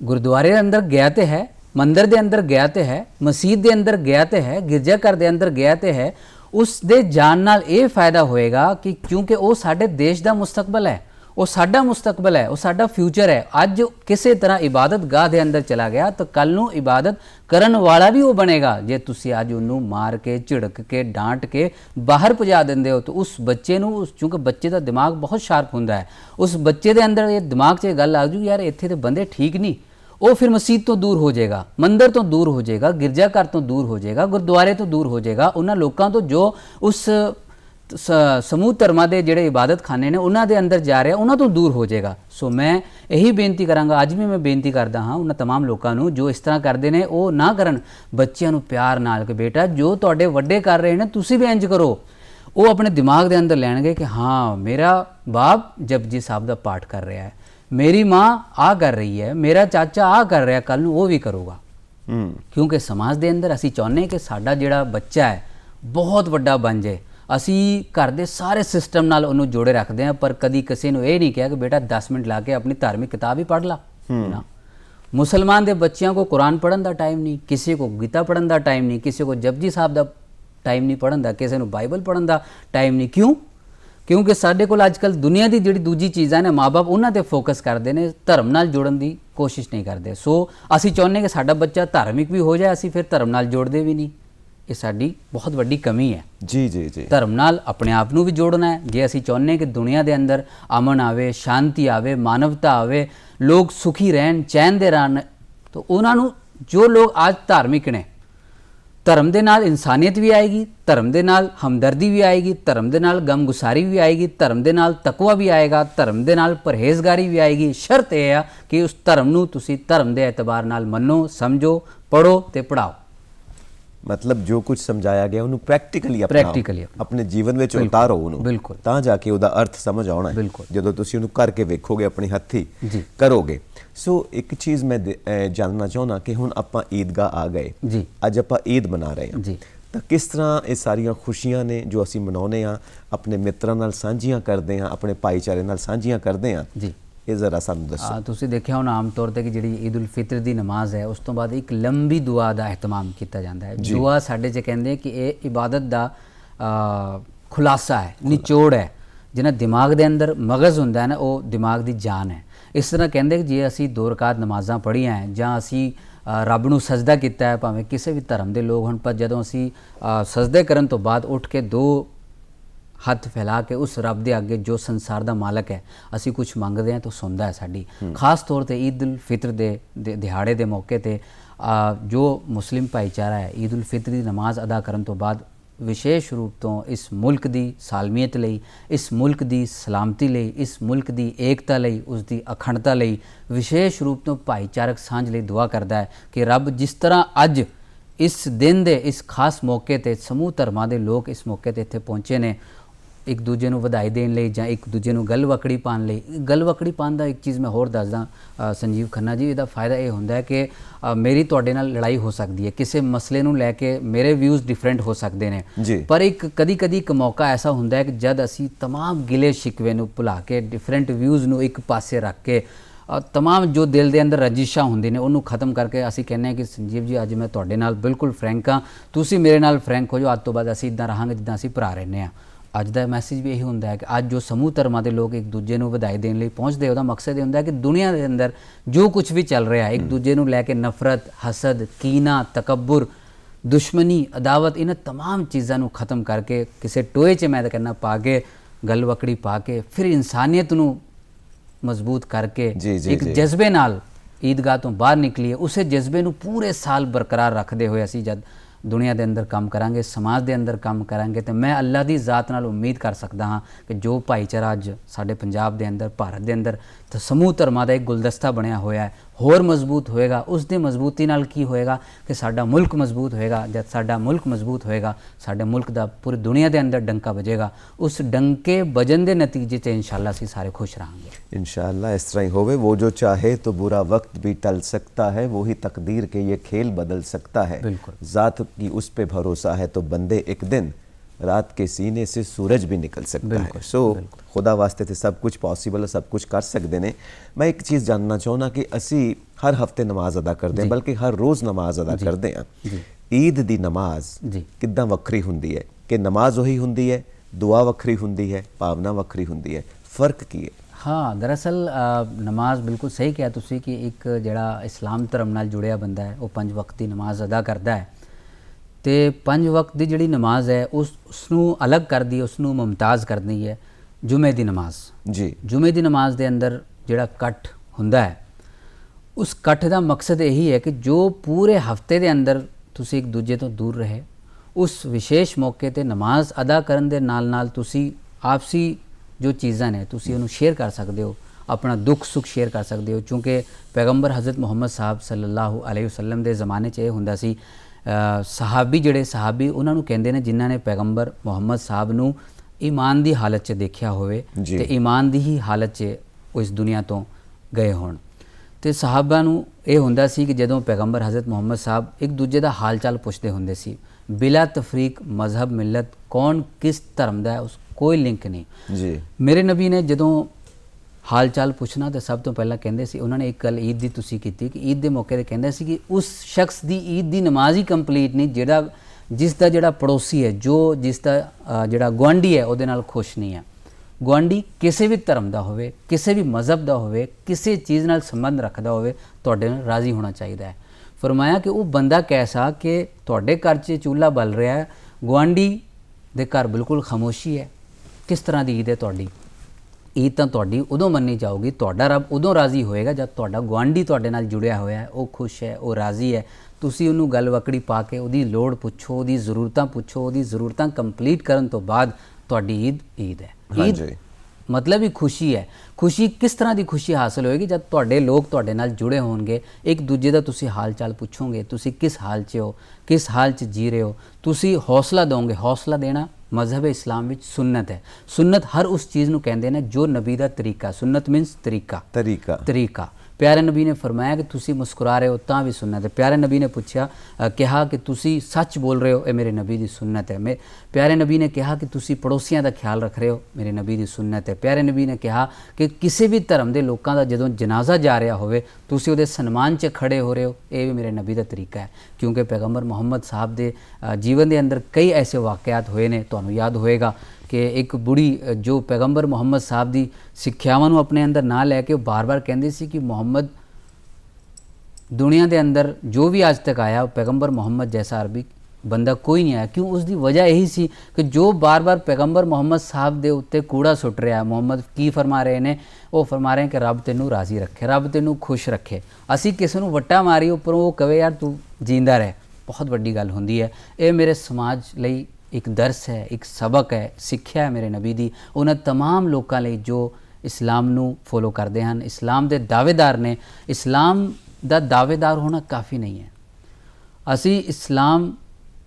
ਗੁਰਦੁਆਰੇ ਅੰਦਰ ਗਿਆ ਤੇ ਹੈ, ਮੰਦਰ ਦੇ ਅੰਦਰ ਗਿਆ ਤੇ ਹੈ, ਮਸਜਿਦ ਦੇ ਅੰਦਰ ਗਿਆ ਤੇ ਹੈ, ਗਿਰਜਾ ਘਰ ਦੇ ਅੰਦਰ ਗਿਆ ਤੇ ਹੈ, ਉਸ ਦੇ ਜਾਣ ਨਾਲ ਇਹ ਫਾਇਦਾ ਹੋਏਗਾ ਕਿ ਕਿਉਂਕਿ ਉਹ ਸਾਡੇ ਦੇਸ਼ ਦਾ ਮੁਸਤਕਬਲ ਹੈ, ਉਹ ਸਾਡਾ ਮੁਸਤਕਬਲ ਹੈ, ਉਹ ਸਾਡਾ ਫਿਊਚਰ ਹੈ। ਅੱਜ ਕਿਸੇ ਤਰ੍ਹਾਂ ਇਬਾਦਤ ਗਾਹ ਦੇ ਅੰਦਰ ਚਲਾ ਗਿਆ ਤਾਂ ਕੱਲ ਨੂੰ ਇਬਾਦਤ ਕਰਨ ਵਾਲਾ ਵੀ ਉਹ ਬਣੇਗਾ। ਜੇ ਤੁਸੀਂ ਅੱਜ ਉਹਨੂੰ ਮਾਰ ਕੇ, ਝਿੜਕ ਕੇ, ਡਾਂਟ ਕੇ ਬਾਹਰ ਭਜਾ ਦਿੰਦੇ ਹੋ ਤਾਂ ਉਸ ਬੱਚੇ ਨੂੰ, ਕਿਉਂਕਿ ਬੱਚੇ ਦਾ ਦਿਮਾਗ ਬਹੁਤ ਸ਼ਾਰਪ ਹੁੰਦਾ ਹੈ, ਉਸ ਬੱਚੇ ਦੇ ਅੰਦਰ ਇਹ ਦਿਮਾਗ 'ਚ ਇਹ ਗੱਲ ਆ ਜੂ ਯਾਰ ਇੱਥੇ ਤੇ ਬੰਦੇ ਠੀਕ ਨਹੀਂ, ਉਹ ਫਿਰ ਮਸਜਿਦ ਤੋਂ ਦੂਰ ਹੋ ਜਾਏਗਾ, ਮੰਦਰ ਤੋਂ ਦੂਰ ਹੋ ਜਾਏਗਾ, ਗਿਰਜਾ ਘਰ ਤੋਂ ਦੂਰ ਹੋ ਜਾਏਗਾ, ਗੁਰਦੁਆਰੇ ਤੋਂ ਦੂਰ ਹੋ ਜਾਏਗਾ, ਉਹਨਾਂ ਲੋਕਾਂ ਤੋਂ ਜੋ ਉਸ ਸਮੂਹ ਧਰਮਾਂ ਦੇ ਜਿਹੜੇ ਇਬਾਦਤ ਖਾਨੇ ਨੇ ਉਹਨਾਂ ਦੇ ਅੰਦਰ ਜਾ ਰਿਹਾ, ਉਹਨਾਂ ਤੋਂ ਦੂਰ ਹੋ ਜਾਏਗਾ। ਸੋ ਮੈਂ ਇਹੀ ਬੇਨਤੀ ਕਰਾਂਗਾ, ਅੱਜ ਵੀ ਮੈਂ ਬੇਨਤੀ ਕਰਦਾ ਹਾਂ ਉਹਨਾਂ तमाम ਲੋਕਾਂ ਨੂੰ ਜੋ ਇਸ ਤਰ੍ਹਾਂ ਕਰਦੇ ਨੇ ਉਹ ਨਾ ਕਰਨ। ਬੱਚਿਆਂ ਨੂੰ ਪਿਆਰ ਨਾਲ ਕਿ ਬੇਟਾ ਜੋ ਤੁਹਾਡੇ ਵੱਡੇ ਕਰ ਰਹੇ ਨੇ ਤੁਸੀਂ ਵੀ ਇੰਜ ਕਰੋ। ਉਹ ਆਪਣੇ ਦਿਮਾਗ ਦੇ ਅੰਦਰ ਲੈਣਗੇ ਕਿ ਹਾਂ ਮੇਰਾ ਬਾਪ ਜਪਜੀ ਸਾਹਿਬ ਦਾ ਪਾਠ ਕਰ ਰਿਹਾ ਹੈ, ਮੇਰੀ ਮਾਂ ਆ ਕਰ ਰਹੀ ਹੈ, ਮੇਰਾ ਚਾਚਾ ਆ ਕਰ ਰਿਹਾ, ਕੱਲ ਨੂੰ ਉਹ ਵੀ ਕਰੂਗਾ। ਕਿਉਂਕਿ ਸਮਾਜ ਦੇ ਅੰਦਰ ਅਸੀਂ ਚਾਹੁੰਦੇ ਕਿ ਸਾਡਾ ਜਿਹੜਾ ਬੱਚਾ ਹੈ ਬਹੁਤ ਵੱਡਾ ਬਣ ਜਾਏ। ਅਸੀਂ ਘਰ ਦੇ ਸਾਰੇ ਸਿਸਟਮ ਨਾਲ ਉਹਨੂੰ ਜੋੜੇ ਰੱਖਦੇ ਹਾਂ, ਪਰ ਕਦੀ ਕਿਸੇ ਨੂੰ ਇਹ ਨਹੀਂ ਕਿਹਾ ਕਿ ਬੇਟਾ 10 ਮਿੰਟ ਲਾ ਕੇ ਆਪਣੀ ਧਾਰਮਿਕ ਕਿਤਾਬ ਹੀ ਪੜ੍ਹ ਲਾ ਨਾ। मुसलमान के बच्चों को कुरान पढ़न का टाइम नहीं, किसी को गीता पढ़न का टाइम नहीं, किसी को जपजी साहब का टाइम नहीं पढ़न का, किसी को बाइबल पढ़न का टाइम नहीं। क्यों? क्योंकि साढ़े कोल अजकल दुनिया की जिहड़ी दूजी चीज़ां ने माँ बाप उन्हां ते फोकस करते हैं, धर्म नाल जोड़न की कोशिश नहीं करते। सो असी चाहुंदे कि साडा बच्चा धार्मिक भी हो जाए, असी फिर धर्म नाल जोड़ते भी नहीं। ये साडी बहुत वड्डी कमी है। जी जी जी धर्म नाल अपने आप नूं भी जोड़ना है। जे असी चाहुंदे कि दुनिया के अंदर अमन आवे, शांति आवे, मानवता आवे, लोग सुखी रहन, चैन दे रहन, तो उन्हां नूं जो लोग आज धार्मिक ने, धर्म दे नाल इंसानियत भी आएगी, धर्म दे नाल हमदर्दी भी आएगी, धर्म दे नाल गमगुसारी भी आएगी, धर्म दे नाल तकवा भी आएगा, धर्म दे नाल परहेजगारी भी आएगी। शर्त यह है कि उस धर्म नूं तुसीं धर्म दे एतबार नाल मन्नो, समझो, पढ़ो ते पढ़ाओ। मतलब जो कुछ समझाया गया उन्होंने प्रैक्टिकली अपने जीवन में उतारो उन्होंने, ਤਾਂ ਜਾ ਕੇ ਉਹਦਾ ਅਰਥ ਸਮਝ ਆਉਣਾ ਹੈ ਜਦੋਂ ਤੁਸੀਂ ਉਹਨੂੰ ਕਰਕੇ ਵੇਖੋਗੇ, ਆਪਣੀ ਹੱਥੀ ਕਰੋਗੇ। ਸੋ ਇੱਕ ਚੀਜ਼ ਮੈਂ ਜਾਣਨਾ ਚਾਹੁੰਦਾ ਕਿ ਹੁਣ ਆਪਾਂ ਈਦਗਾਹ ਆ ਗਏ, ਅੱਜ ਆਪਾਂ ਈਦ ਮਨਾ ਰਹੇ ਹਾਂ, ਤਾਂ ਕਿਸ ਤਰ੍ਹਾਂ ਇਹ ਸਾਰੀਆਂ ਖੁਸ਼ੀਆਂ ਨੇ ਜੋ ਅਸੀਂ ਮਨਾਉਂਦੇ ਹਾਂ ਆਪਣੇ ਮਿੱਤਰਾਂ ਨਾਲ ਸਾਂਝੀਆਂ ਕਰਦੇ ਹਾਂ, ਆਪਣੇ ਭਾਈਚਾਰੇ ਨਾਲ ਸਾਂਝੀਆਂ ਕਰਦੇ ਹਾਂ, ਇਹ ਜ਼ਰਾ ਸਾਨੂੰ ਦੱਸੋ। ਤੁਸੀਂ ਦੇਖਿਆ ਹੁਣ ਆਮ ਤੌਰ ਤੇ ਕਿ ਜਿਹੜੀ ਈਦ ਉਲ ਫਿਤਰ ਦੀ ਨਮਾਜ਼ ਹੈ ਉਸ ਤੋਂ ਬਾਅਦ ਇੱਕ ਲੰਬੀ ਦੁਆ ਦਾ ਇਹਤਮਾਮ ਕੀਤਾ ਜਾਂਦਾ ਹੈ। ਦੁਆ ਸਾਡੇ 'ਚ ਕਹਿੰਦੇ ਕਿ ਇਹ ਇਬਾਦਤ ਦਾ ਖੁਲਾਸਾ ਹੈ, ਨਿਚੋੜ ਹੈ। ਜਿਹਨਾਂ ਦਿਮਾਗ ਦੇ ਅੰਦਰ ਮਗਜ਼ ਹੁੰਦਾ ਹੈ ਨਾ, ਉਹ ਦਿਮਾਗ ਦੀ ਜਾਨ ਹੈ। ਇਸ ਤਰ੍ਹਾਂ ਕਹਿੰਦੇ ਕਿ ਜੇ ਅਸੀਂ 2 ਰਕਾਤ ਨਮਾਜ਼ਾਂ ਪੜ੍ਹੀਆਂ ਹੈ ਜਾਂ ਅਸੀਂ ਰੱਬ ਨੂੰ ਸਜਦਾ ਕੀਤਾ ਹੈ, ਭਾਵੇਂ ਕਿਸੇ ਵੀ ਧਰਮ ਦੇ ਲੋਕ ਹਨ, ਪਰ ਜਦੋਂ ਅਸੀਂ ਸਜਦੇ ਕਰਨ ਤੋਂ ਬਾਅਦ ਉੱਠ ਕੇ 2 हथ फैला के उस रब के अगे जो संसार का मालक है असी कुछ मंगते हैं तो सुनता है साड़ी। खास तौर पर ईद उल फितर के दिहाड़े के मौके पर जो मुस्लिम भाईचारा है ईद उल फितर की नमाज अदा करने तो बाद विशेष रूप तो इस मुल्क की सालमीयत लई, इस मुल्क की सलामती लई, इस मुल्क की एकता लई, उसकी अखंडता लई विशेष रूप तो भाईचारक सांझ लई दुआ करता है कि रब जिस तरह अज इस दिन के इस खास मौके पर समूह धर्मां के लोग इस मौके पर इत्थे पहुँचे ने एक दूजे ਨੂੰ ਵਧਾਈ ਦੇਣ ਲਈ ਜਾਂ ਇੱਕ ਦੂਜੇ ਨੂੰ ਗਲਵਕੜੀ ਪਾਉਣ ਲਈ। ਗਲਵਕੜੀ ਪਾਉਣ ਦਾ ਇੱਕ ਚੀਜ਼ ਮੈਂ ਹੋਰ ਦੱਸਦਾ ਸੰਜੀਵ ਖੰਨਾ ਜੀ, ਇਹਦਾ ਫਾਇਦਾ ਇਹ ਹੁੰਦਾ ਹੈ ਕਿ ਮੇਰੀ ਤੁਹਾਡੇ ਨਾਲ ਲੜਾਈ ਹੋ ਸਕਦੀ ਹੈ, ਕਿਸੇ ਮਸਲੇ ਨੂੰ ਲੈ ਕੇ ਮੇਰੇ ਵਿਊਜ਼ ਡਿਫਰੈਂਟ ਹੋ ਸਕਦੇ ਨੇ, ਪਰ ਇੱਕ ਕਦੀ ਇੱਕ ਮੌਕਾ ਐਸਾ ਹੁੰਦਾ ਹੈ ਕਿ ਜਦ ਅਸੀਂ तमाम ਗਿਲੇ ਸ਼ਿਕਵੇ ਨੂੰ ਭੁਲਾ ਕੇ ਡਿਫਰੈਂਟ ਵਿਊਜ਼ ਨੂੰ ਇੱਕ ਪਾਸੇ ਰੱਖ ਕੇ तमाम जो दिल के अंदर रंजिशां होंदी ने उन्होंने खत्म करके असी कहने कि संजीव जी अज मैं तुहाडे नाल बिल्कुल फ्रैंक हाँ, तुसी मेरे नाल फ्रैंक हो जाओ, अज तो बाद असी इदां रहांगे जिद्दां असी भरा रहने हाँ। अज का मैसेज भी यही होंदा है कि अज जो समूह धर्मां दे लोग एक दूजे नूं वधाई देण लई पहुँचते, उहदा मकसद ये होंदा है कि दुनिया के अंदर जो कुछ भी चल रहा है एक दूजे नूं लैके नफरत, हसद, कीना, तकब्बुर, दुश्मनी, अदावत, इन्हां तमाम चीज़ां नूं खत्म करके किसी टोए च मैं कहना पा के गलवकड़ी पा के फिर इंसानियत नूं मजबूत करके एक जज्बे नाल ईदगाह तो बाहर निकलीए, उसे जज्बे नूं पूरे साल बरकरार रखते हुए असी जब दुनिया के अंदर काम करांगे, समाज के अंदर काम करांगे, तो मैं अल्लाह की ज़ात नाल उम्मीद कर सकता हाँ कि जो भाईचारा अज साडे पंजाब के अंदर, भारत के अंदर तो समूह धर्मां का एक गुलदस्ता बनया होया है, ਹੋਰ ਮਜ਼ਬੂਤ ਹੋਏਗਾ। ਉਸ ਦੀ ਮਜ਼ਬੂਤੀ ਨਾਲ ਕੀ ਹੋਏਗਾ ਕਿ ਸਾਡਾ ਮੁਲਕ ਮਜ਼ਬੂਤ ਹੋਏਗਾ। ਜਦ ਸਾਡਾ ਮੁਲਕ ਮਜ਼ਬੂਤ ਹੋਏਗਾ, ਸਾਡੇ ਮੁਲਕ ਦਾ ਪੂਰੀ ਦੁਨੀਆ ਦੇ ਅੰਦਰ ਡੰਕਾ ਵੱਜੇਗਾ। ਉਸ ਡੰਕੇ ਵੱਜਣ ਦੇ ਨਤੀਜੇ 'ਚ ਇਨਸ਼ਾਅੱਲਾ ਅਸੀਂ ਸਾਰੇ ਖੁਸ਼ ਰਹਾਂਗੇ। इंशाअल्लाह इस तरह ही होवे। वो जो चाहे तो बुरा वक्त भी टल सकता है, वही तकदीर के ये खेल बदल सकता है। बिल्कुल। ज़ात की उस पे भरोसा है तो बंदे एक दिन रात के सीने से सूरज भी निकल सकता है। सो खुदा वास्ते तो सब कुछ पॉसिबल है, सब कुछ कर सकते हैं। मैं एक चीज़ जानना चाहना कि असी हर हफ्ते नमाज अदा करते हैं, बल्कि हर रोज़ नमाज अदा करते हैं। ईद दी नमाज किद्दां वक्री हुंदी है कि नमाज वही हुंदी है, दुआ वक्री हुंदी है, भावना वक्री हुंदी है, फ़र्क की है? हाँ, दरअसल नमाज बिल्कुल सही कहा तुसी कि एक जिहड़ा इस्लाम धर्म नाल जुड़िया बंदा है वो 5 वक्त की नमाज अदा करता है। तो 5 वक्त की जिहड़ी नमाज है उसनूं अलग करदी है, उसनूं मुमताज़ करदी है जुमे की नमाज जी। जुमे की नमाज के अंदर जिहड़ा कट्ठ हुंदा है, उस कट्ठ का मकसद यही है कि जो पूरे हफ्ते के अंदर तुसी एक दूजे तो दूर रहे, उस विशेष मौके पर नमाज अदा करन दे नाल नाल तुसी आपसी जो चीज़ां ने तुसी उन्हें शेयर कर सकते हो, अपना दुख सुख शेयर कर सकते हो। चूँकि पैगंबर हज़रत मुहम्मद साहब सल्लल्लाहु अलैहि वसल्लम के ज़माने च यह हुंदा सी, सहाबी जिहड़े सहाबी उन्हां नूं कहंदे ने जिन्हां ने पैगंबर मुहम्मद साहब नूं ईमान की हालत च देखिया होवे ते ईमान की ही हालत च वो इस दुनिया तो गए होण। तो सहाबा नूं ये हुंदा सी कि जदों पैगंबर हज़रत मुहम्मद साहब एक दूजे का हाल चाल पुछदे हुंदे सी, बिला तफरीक मजहब मिलत कौन किस धर्म का है उस कोई लिंक नहीं जी। मेरे नबी ने जदों हाल चाल पुछना तो सब तो पहला कहंदे सी, उन्होंने एक गल ईद की तुसी कीती कि ईद के मौके पर कहंदे सी कि उस शख्स की ईद की नमाज ही कंप्लीट नहीं जिहड़ा जिसका जिहड़ा पड़ोसी है, जो जिसका जिहड़ा गुआंढी है उहदे नाल खुश नहीं है। गुआंढी किसी भी धर्म का होवे, किसी भी मजहब का होवे, किसी चीज़ नाल संबंध रखता होवे, तुहाडे नाल राज़ी होना चाहिए है। फरमाया कि वो बंदा कैसा कि तुहाडे घर च चूल्हा बल रहा है, गुआंढी दे घर बिल्कुल खामोशी है। किस तरह की ईद है तुहाडी? ईद तो तुहाडी उदों मन्नी जाऊगी, तुहाडा रब उदों राज़ी होएगा जब तुहाडा गुआंढी तुहाडे नाल जुड़िया होया है, वो खुश है, वो राज़ी है। तुसी उन्होंने गल वकड़ी पा के उहदी लोड़ पुछो, उहदी ज़रूरतां पुछो, उहदी ज़रूरतां कंप्लीट करन तो बाद तुहाडी ईद है। ईद मतलब ही खुशी है। खुशी किस तरह की खुशी हासिल होएगी जब तुहाडे लोग तुहाडे नाल जुड़े होणगे, एक दूजे का तुसी हाल चाल पुछोगे, तुसी किस हाल च हो, किस हाल च जी रहे हो, तुसी हौसला दोगे। हौसला देना मजहब इस्लाम विच सुन्नत है। सुन्नत हर उस चीज़ नूं कहंदे ने जो नबी दा तरीका, सुन्नत मीनस तरीका। प्यारे नबी ने फरमाया कि तुसी मुस्कुरा रहे हो तां भी सुन्नत है। प्यारे नबी ने पूछा कहा कि तुसी सच बोल रहे हो, ये मेरे नबी की सुन्नत है। मैं प्यारे नबी ने कहा कि तुसी पड़ोसियों का ख्याल रख रहे हो, मेरे नबी की सुन्नत है। प्यारे नबी ने कहा कि किसी भी धर्म के लोगों का जदों जनाजा जा रहा होवे तुसी उहदे सन्मान च खड़े हो रहे हो, ये भी मेरे नबी का तरीका है। क्योंकि पैगंबर मुहम्मद साहब के जीवन के अंदर कई ऐसे वाक़यात होए ने, तुहानूं याद होएगा कि एक बुढ़ी जो पैगंबर मुहम्मद साहब की सिक्ख्यावां नूं अपने अंदर ना लैके बार बार कहंदी सी कि मुहम्मद दुनिया के अंदर जो भी आज तक आया पैगंबर मुहम्मद जैसा अरबी बंदा कोई नहीं आया। क्यों? उसकी वजह यही सी कि जो बार बार पैगंबर मुहम्मद साहब के उत्ते कूड़ा सुट रहा है, मुहम्मद की फरमा रहे हैं, वो फरमा रहे हैं कि रब तेनू राज़ी रखे, रब तेनू खुश रखे। असी किसी नूं वट्टा मारी उपरों वो कहे यार तू जींदा रहे, बहुत वड्डी गल हुंदी है। ये मेरे समाज लई एक दर्स है, एक सबक है, सिक्ख्या है मेरे नबी दी उन्हें तमाम लोगों लई जो इस्लाम नूं फॉलो करते हैं, इस्लाम के दावेदार ने। इस्लाम का दावेदार होना काफ़ी नहीं है। असी इस्लाम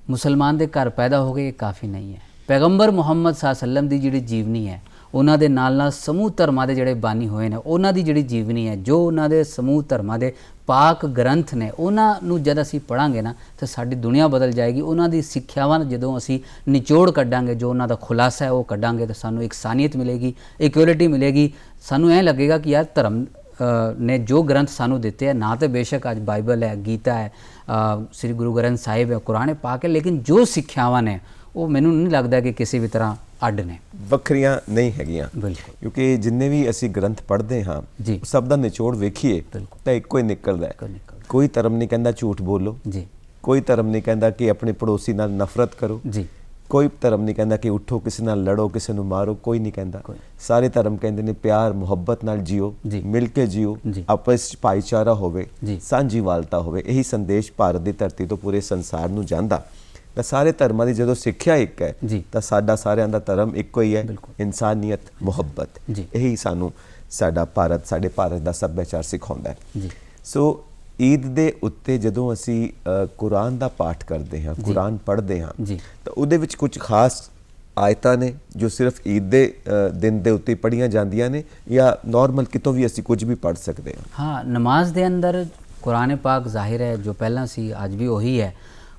मुसलमान के घर पैदा हो गए ये काफ़ी नहीं है। पैगंबर मुहम्मद सल्लल्लाहु अलैहि वसल्लम की जिहड़ी जीवनी है, उन्हां दे नाल नाल समूह धर्मां दे जिहड़े बानी होए ने उन्हां दी जिहड़ी जीवनी है, जो उन्हां दे समूह धर्मां दे पाक ग्रंथ ने, उन्हां नूं जद असीं पढ़ांगे ना तो साडी दुनिया बदल जाएगी। उन्हां दी सिक्ख्यावां जदों असीं निचोड़ कड्डांगे, जो उन्हां दा खुलासा है वो कड्डांगे तो सानूं इंसानियत मिलेगी, इक्वलिटी मिलेगी। सानूं ऐ लगेगा कि यार धर्म ने जो ग्रंथ सानू दिते हैं ना तो बेशक आज बाइबल है, गीता है, श्री गुरु ग्रंथ साहिब है, कुरान पाक है, लेकिन जो सिक्ख्यावां ने वो मैनूं नहीं लगता कि किसी भी तरह अड ने, ਵੱਖਰੀਆਂ नहीं हैगियां। बिल्कुल। क्योंकि जिन्ने भी ਅਸੀਂ ग्रंथ पढ़ते हाँ जी सब ਦਾ ਨਿਚੋੜ ਵੇਖੀਏ ਤਾਂ ਇੱਕੋ ਹੀ ਨਿਕਲਦਾ ਹੈ। ਕੋਈ ਧਰਮ ਨਹੀਂ ਕਹਿੰਦਾ ਝੂਠ ਬੋਲੋ जी, ਕੋਈ ਧਰਮ ਨਹੀਂ ਕਹਿੰਦਾ ਕਿ ਆਪਣੇ ਪੜੋਸੀ ਨਾਲ ਨਫ਼ਰਤ ਕਰੋ जी, ਕੋਈ ਧਰਮ ਨਹੀਂ ਕਹਿੰਦਾ ਕਿ ਉੱਠੋ ਕਿਸੇ ਨਾਲ ਲੜੋ, ਕਿਸੇ ਨੂੰ ਮਾਰੋ, ਕੋਈ ਨਹੀਂ ਕਹਿੰਦਾ। ਸਾਰੇ ਧਰਮ ਕਹਿੰਦੇ ਨੇ ਪਿਆਰ ਮੁਹੱਬਤ ਨਾਲ ਜੀਓ, ਮਿਲ ਕੇ ਜੀਓ, ਆਪਸ ਵਿੱਚ ਭਾਈਚਾਰਾ ਹੋਵੇ, ਸਾਂਝੀਵਾਲਤਾ ਹੋਵੇ। ਇਹੀ ਸੰਦੇਸ਼ ਭਾਰਤ ਦੀ ਧਰਤੀ ਤੋਂ ਪੂਰੇ ਸੰਸਾਰ ਨੂੰ ਜਾਂਦਾ। ਤਾਂ ਸਾਰੇ ਧਰਮਾਂ ਦੀ ਜਦੋਂ ਸਿੱਖਿਆ ਇੱਕ ਹੈ ਤਾਂ ਸਾਡਾ ਸਾਰਿਆਂ ਦਾ ਧਰਮ ਇੱਕੋ ਹੀ ਹੈ, ਇਨਸਾਨੀਅਤ, ਮੁਹੱਬਤ। ਇਹੀ ਸਾਨੂੰ ਸਾਡਾ ਭਾਰਤ, ਸਾਡੇ ਭਾਰਤ ਦਾ ਸੱਭਿਆਚਾਰ ਸਿਖਾਉਂਦਾ ਹੈ। ਸੋ ਈਦ ਦੇ ਉੱਤੇ ਜਦੋਂ ਅਸੀਂ ਕੁਰਾਨ ਦਾ ਪਾਠ ਕਰਦੇ ਹਾਂ, ਕੁਰਾਨ ਪੜ੍ਹਦੇ ਹਾਂ, ਜੀ, ਤਾਂ ਉਹਦੇ ਵਿੱਚ ਕੁਝ ਖਾਸ ਆਇਤਾਂ ਨੇ ਜੋ ਸਿਰਫ ਈਦ ਦੇ ਦਿਨ ਦੇ ਉੱਤੇ ਪੜ੍ਹੀਆਂ ਜਾਂਦੀਆਂ ਨੇ, ਜਾਂ ਨਾਰਮਲ ਕਿਤੋਂ ਵੀ ਅਸੀਂ ਕੁਝ ਵੀ ਪੜ੍ਹ ਸਕਦੇ ਹਾਂ? ਹਾਂ, ਨਮਾਜ਼ ਦੇ ਅੰਦਰ ਕੁਰਾਨ ਪਾਕ ਜ਼ਾਹਿਰ ਹੈ ਜੋ ਪਹਿਲਾਂ ਸੀ ਅੱਜ ਵੀ ਉਹੀ ਹੈ,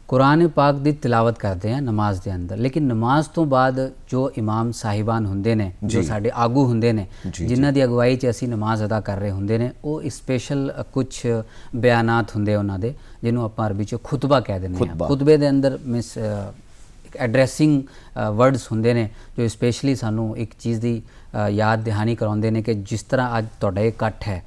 ਕੁਰਾਨ ਪਾਕ ਦੀ ਤਿਲਾਵਤ ਕਰਦੇ ਹਾਂ ਨਮਾਜ਼ ਦੇ ਅੰਦਰ। ਲੇਕਿਨ ਨਮਾਜ਼ ਤੋਂ ਬਾਅਦ ਜੋ ਇਮਾਮ ਸਾਹਿਬਾਨ ਹੁੰਦੇ ਨੇ, ਜੋ ਸਾਡੇ ਆਗੂ ਹੁੰਦੇ ਨੇ, ਜਿਨ੍ਹਾਂ ਦੀ ਅਗਵਾਈ 'ਚ ਅਸੀਂ ਨਮਾਜ਼ ਅਦਾ ਕਰ ਰਹੇ ਹੁੰਦੇ ਨੇ, ਉਹ ਸਪੈਸ਼ਲ ਕੁਝ ਬਿਆਨਾਤ ਹੁੰਦੇ ਉਹਨਾਂ ਦੇ, ਜਿਹਨੂੰ ਆਪਾਂ ਅਰਬੀ 'ਚ ਖੁਤਬਾ ਕਹਿ ਦਿੰਦੇ ਹਾਂ। ਖੁਤਬੇ ਦੇ ਅੰਦਰ ਮਿਸ ਐਡਰੈਸਿੰਗ ਵਰਡਸ ਹੁੰਦੇ ਨੇ ਜੋ ਸਪੈਸ਼ਲੀ ਸਾਨੂੰ ਇੱਕ ਚੀਜ਼ ਦੀ ਯਾਦ ਦਹਾਨੀ ਕਰਾਉਂਦੇ ਨੇ ਕਿ ਜਿਸ ਤਰ੍ਹਾਂ ਅੱਜ ਤੁਹਾਡਾ ਇਹ ਇਕੱਠ ਹੈ,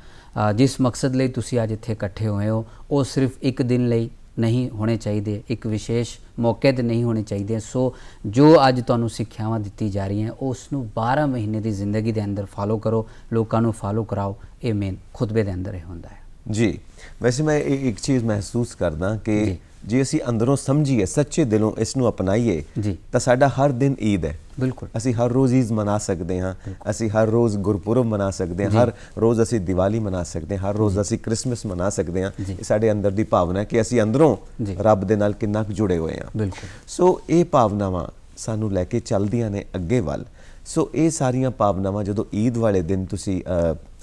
ਜਿਸ ਮਕਸਦ ਲਈ ਤੁਸੀਂ ਅੱਜ ਇੱਥੇ ਇਕੱਠੇ ਹੋਏ ਹੋ, ਉਹ ਸਿਰਫ ਇੱਕ ਦਿਨ ਲਈ ਨਹੀਂ ਹੋਣੇ ਚਾਹੀਦੇ, ਇੱਕ ਵਿਸ਼ੇਸ਼ ਮੌਕੇ 'ਤੇ ਨਹੀਂ ਹੋਣੇ ਚਾਹੀਦੇ। ਸੋ ਜੋ ਅੱਜ ਤੁਹਾਨੂੰ ਸਿੱਖਿਆਵਾਂ ਦਿੱਤੀ ਜਾ ਰਹੀਆਂ ਉਸ ਨੂੰ 12 ਮਹੀਨੇ ਦੀ ਜ਼ਿੰਦਗੀ ਦੇ ਅੰਦਰ ਫਾਲੋ ਕਰੋ, ਲੋਕਾਂ ਨੂੰ ਫਾਲੋ ਕਰਾਓ। ਇਹ ਮੇਨ ਖੁਤਬੇ ਦੇ ਅੰਦਰ ਇਹ ਹੁੰਦਾ ਹੈ। ਜੀ, ਵੈਸੇ ਮੈਂ ਇੱਕ ਚੀਜ਼ ਮਹਿਸੂਸ ਕਰਦਾ ਕਿ ਜੇ ਅਸੀਂ ਅੰਦਰੋਂ ਸਮਝੀਏ, ਸੱਚੇ ਦਿਲੋਂ ਇਸ ਨੂੰ ਅਪਣਾਈਏ, ਤਾਂ ਸਾਡਾ ਹਰ ਦਿਨ ਈਦ ਹੈ। ਬਿਲਕੁਲ, ਅਸੀਂ ਹਰ ਰੋਜ਼ ਈਦ ਮਨਾ ਸਕਦੇ ਹਾਂ, ਅਸੀਂ ਹਰ ਰੋਜ਼ ਗੁਰਪੁਰਬ ਮਨਾ ਸਕਦੇ ਹਾਂ, ਹਰ ਰੋਜ਼ ਅਸੀਂ ਦੀਵਾਲੀ ਮਨਾ ਸਕਦੇ ਹਾਂ, ਹਰ ਰੋਜ਼ ਅਸੀਂ ਕ੍ਰਿਸਮਸ ਮਨਾ ਸਕਦੇ ਹਾਂ। ਇਹ ਸਾਡੇ ਅੰਦਰ ਦੀ ਭਾਵਨਾ ਹੈ ਕਿ ਅਸੀਂ ਅੰਦਰੋਂ ਰੱਬ ਦੇ ਨਾਲ ਕਿੰਨਾ ਕੁ ਜੁੜੇ ਹੋਏ ਹਾਂ। ਬਿਲਕੁਲ। ਸੋ ਇਹ ਭਾਵਨਾਵਾਂ ਸਾਨੂੰ ਲੈ ਕੇ ਚੱਲਦੀਆਂ ਨੇ ਅੱਗੇ ਵੱਲ। ਸੋ ਇਹ ਸਾਰੀਆਂ ਭਾਵਨਾਵਾਂ ਜਦੋਂ ਈਦ ਵਾਲੇ ਦਿਨ ਤੁਸੀਂ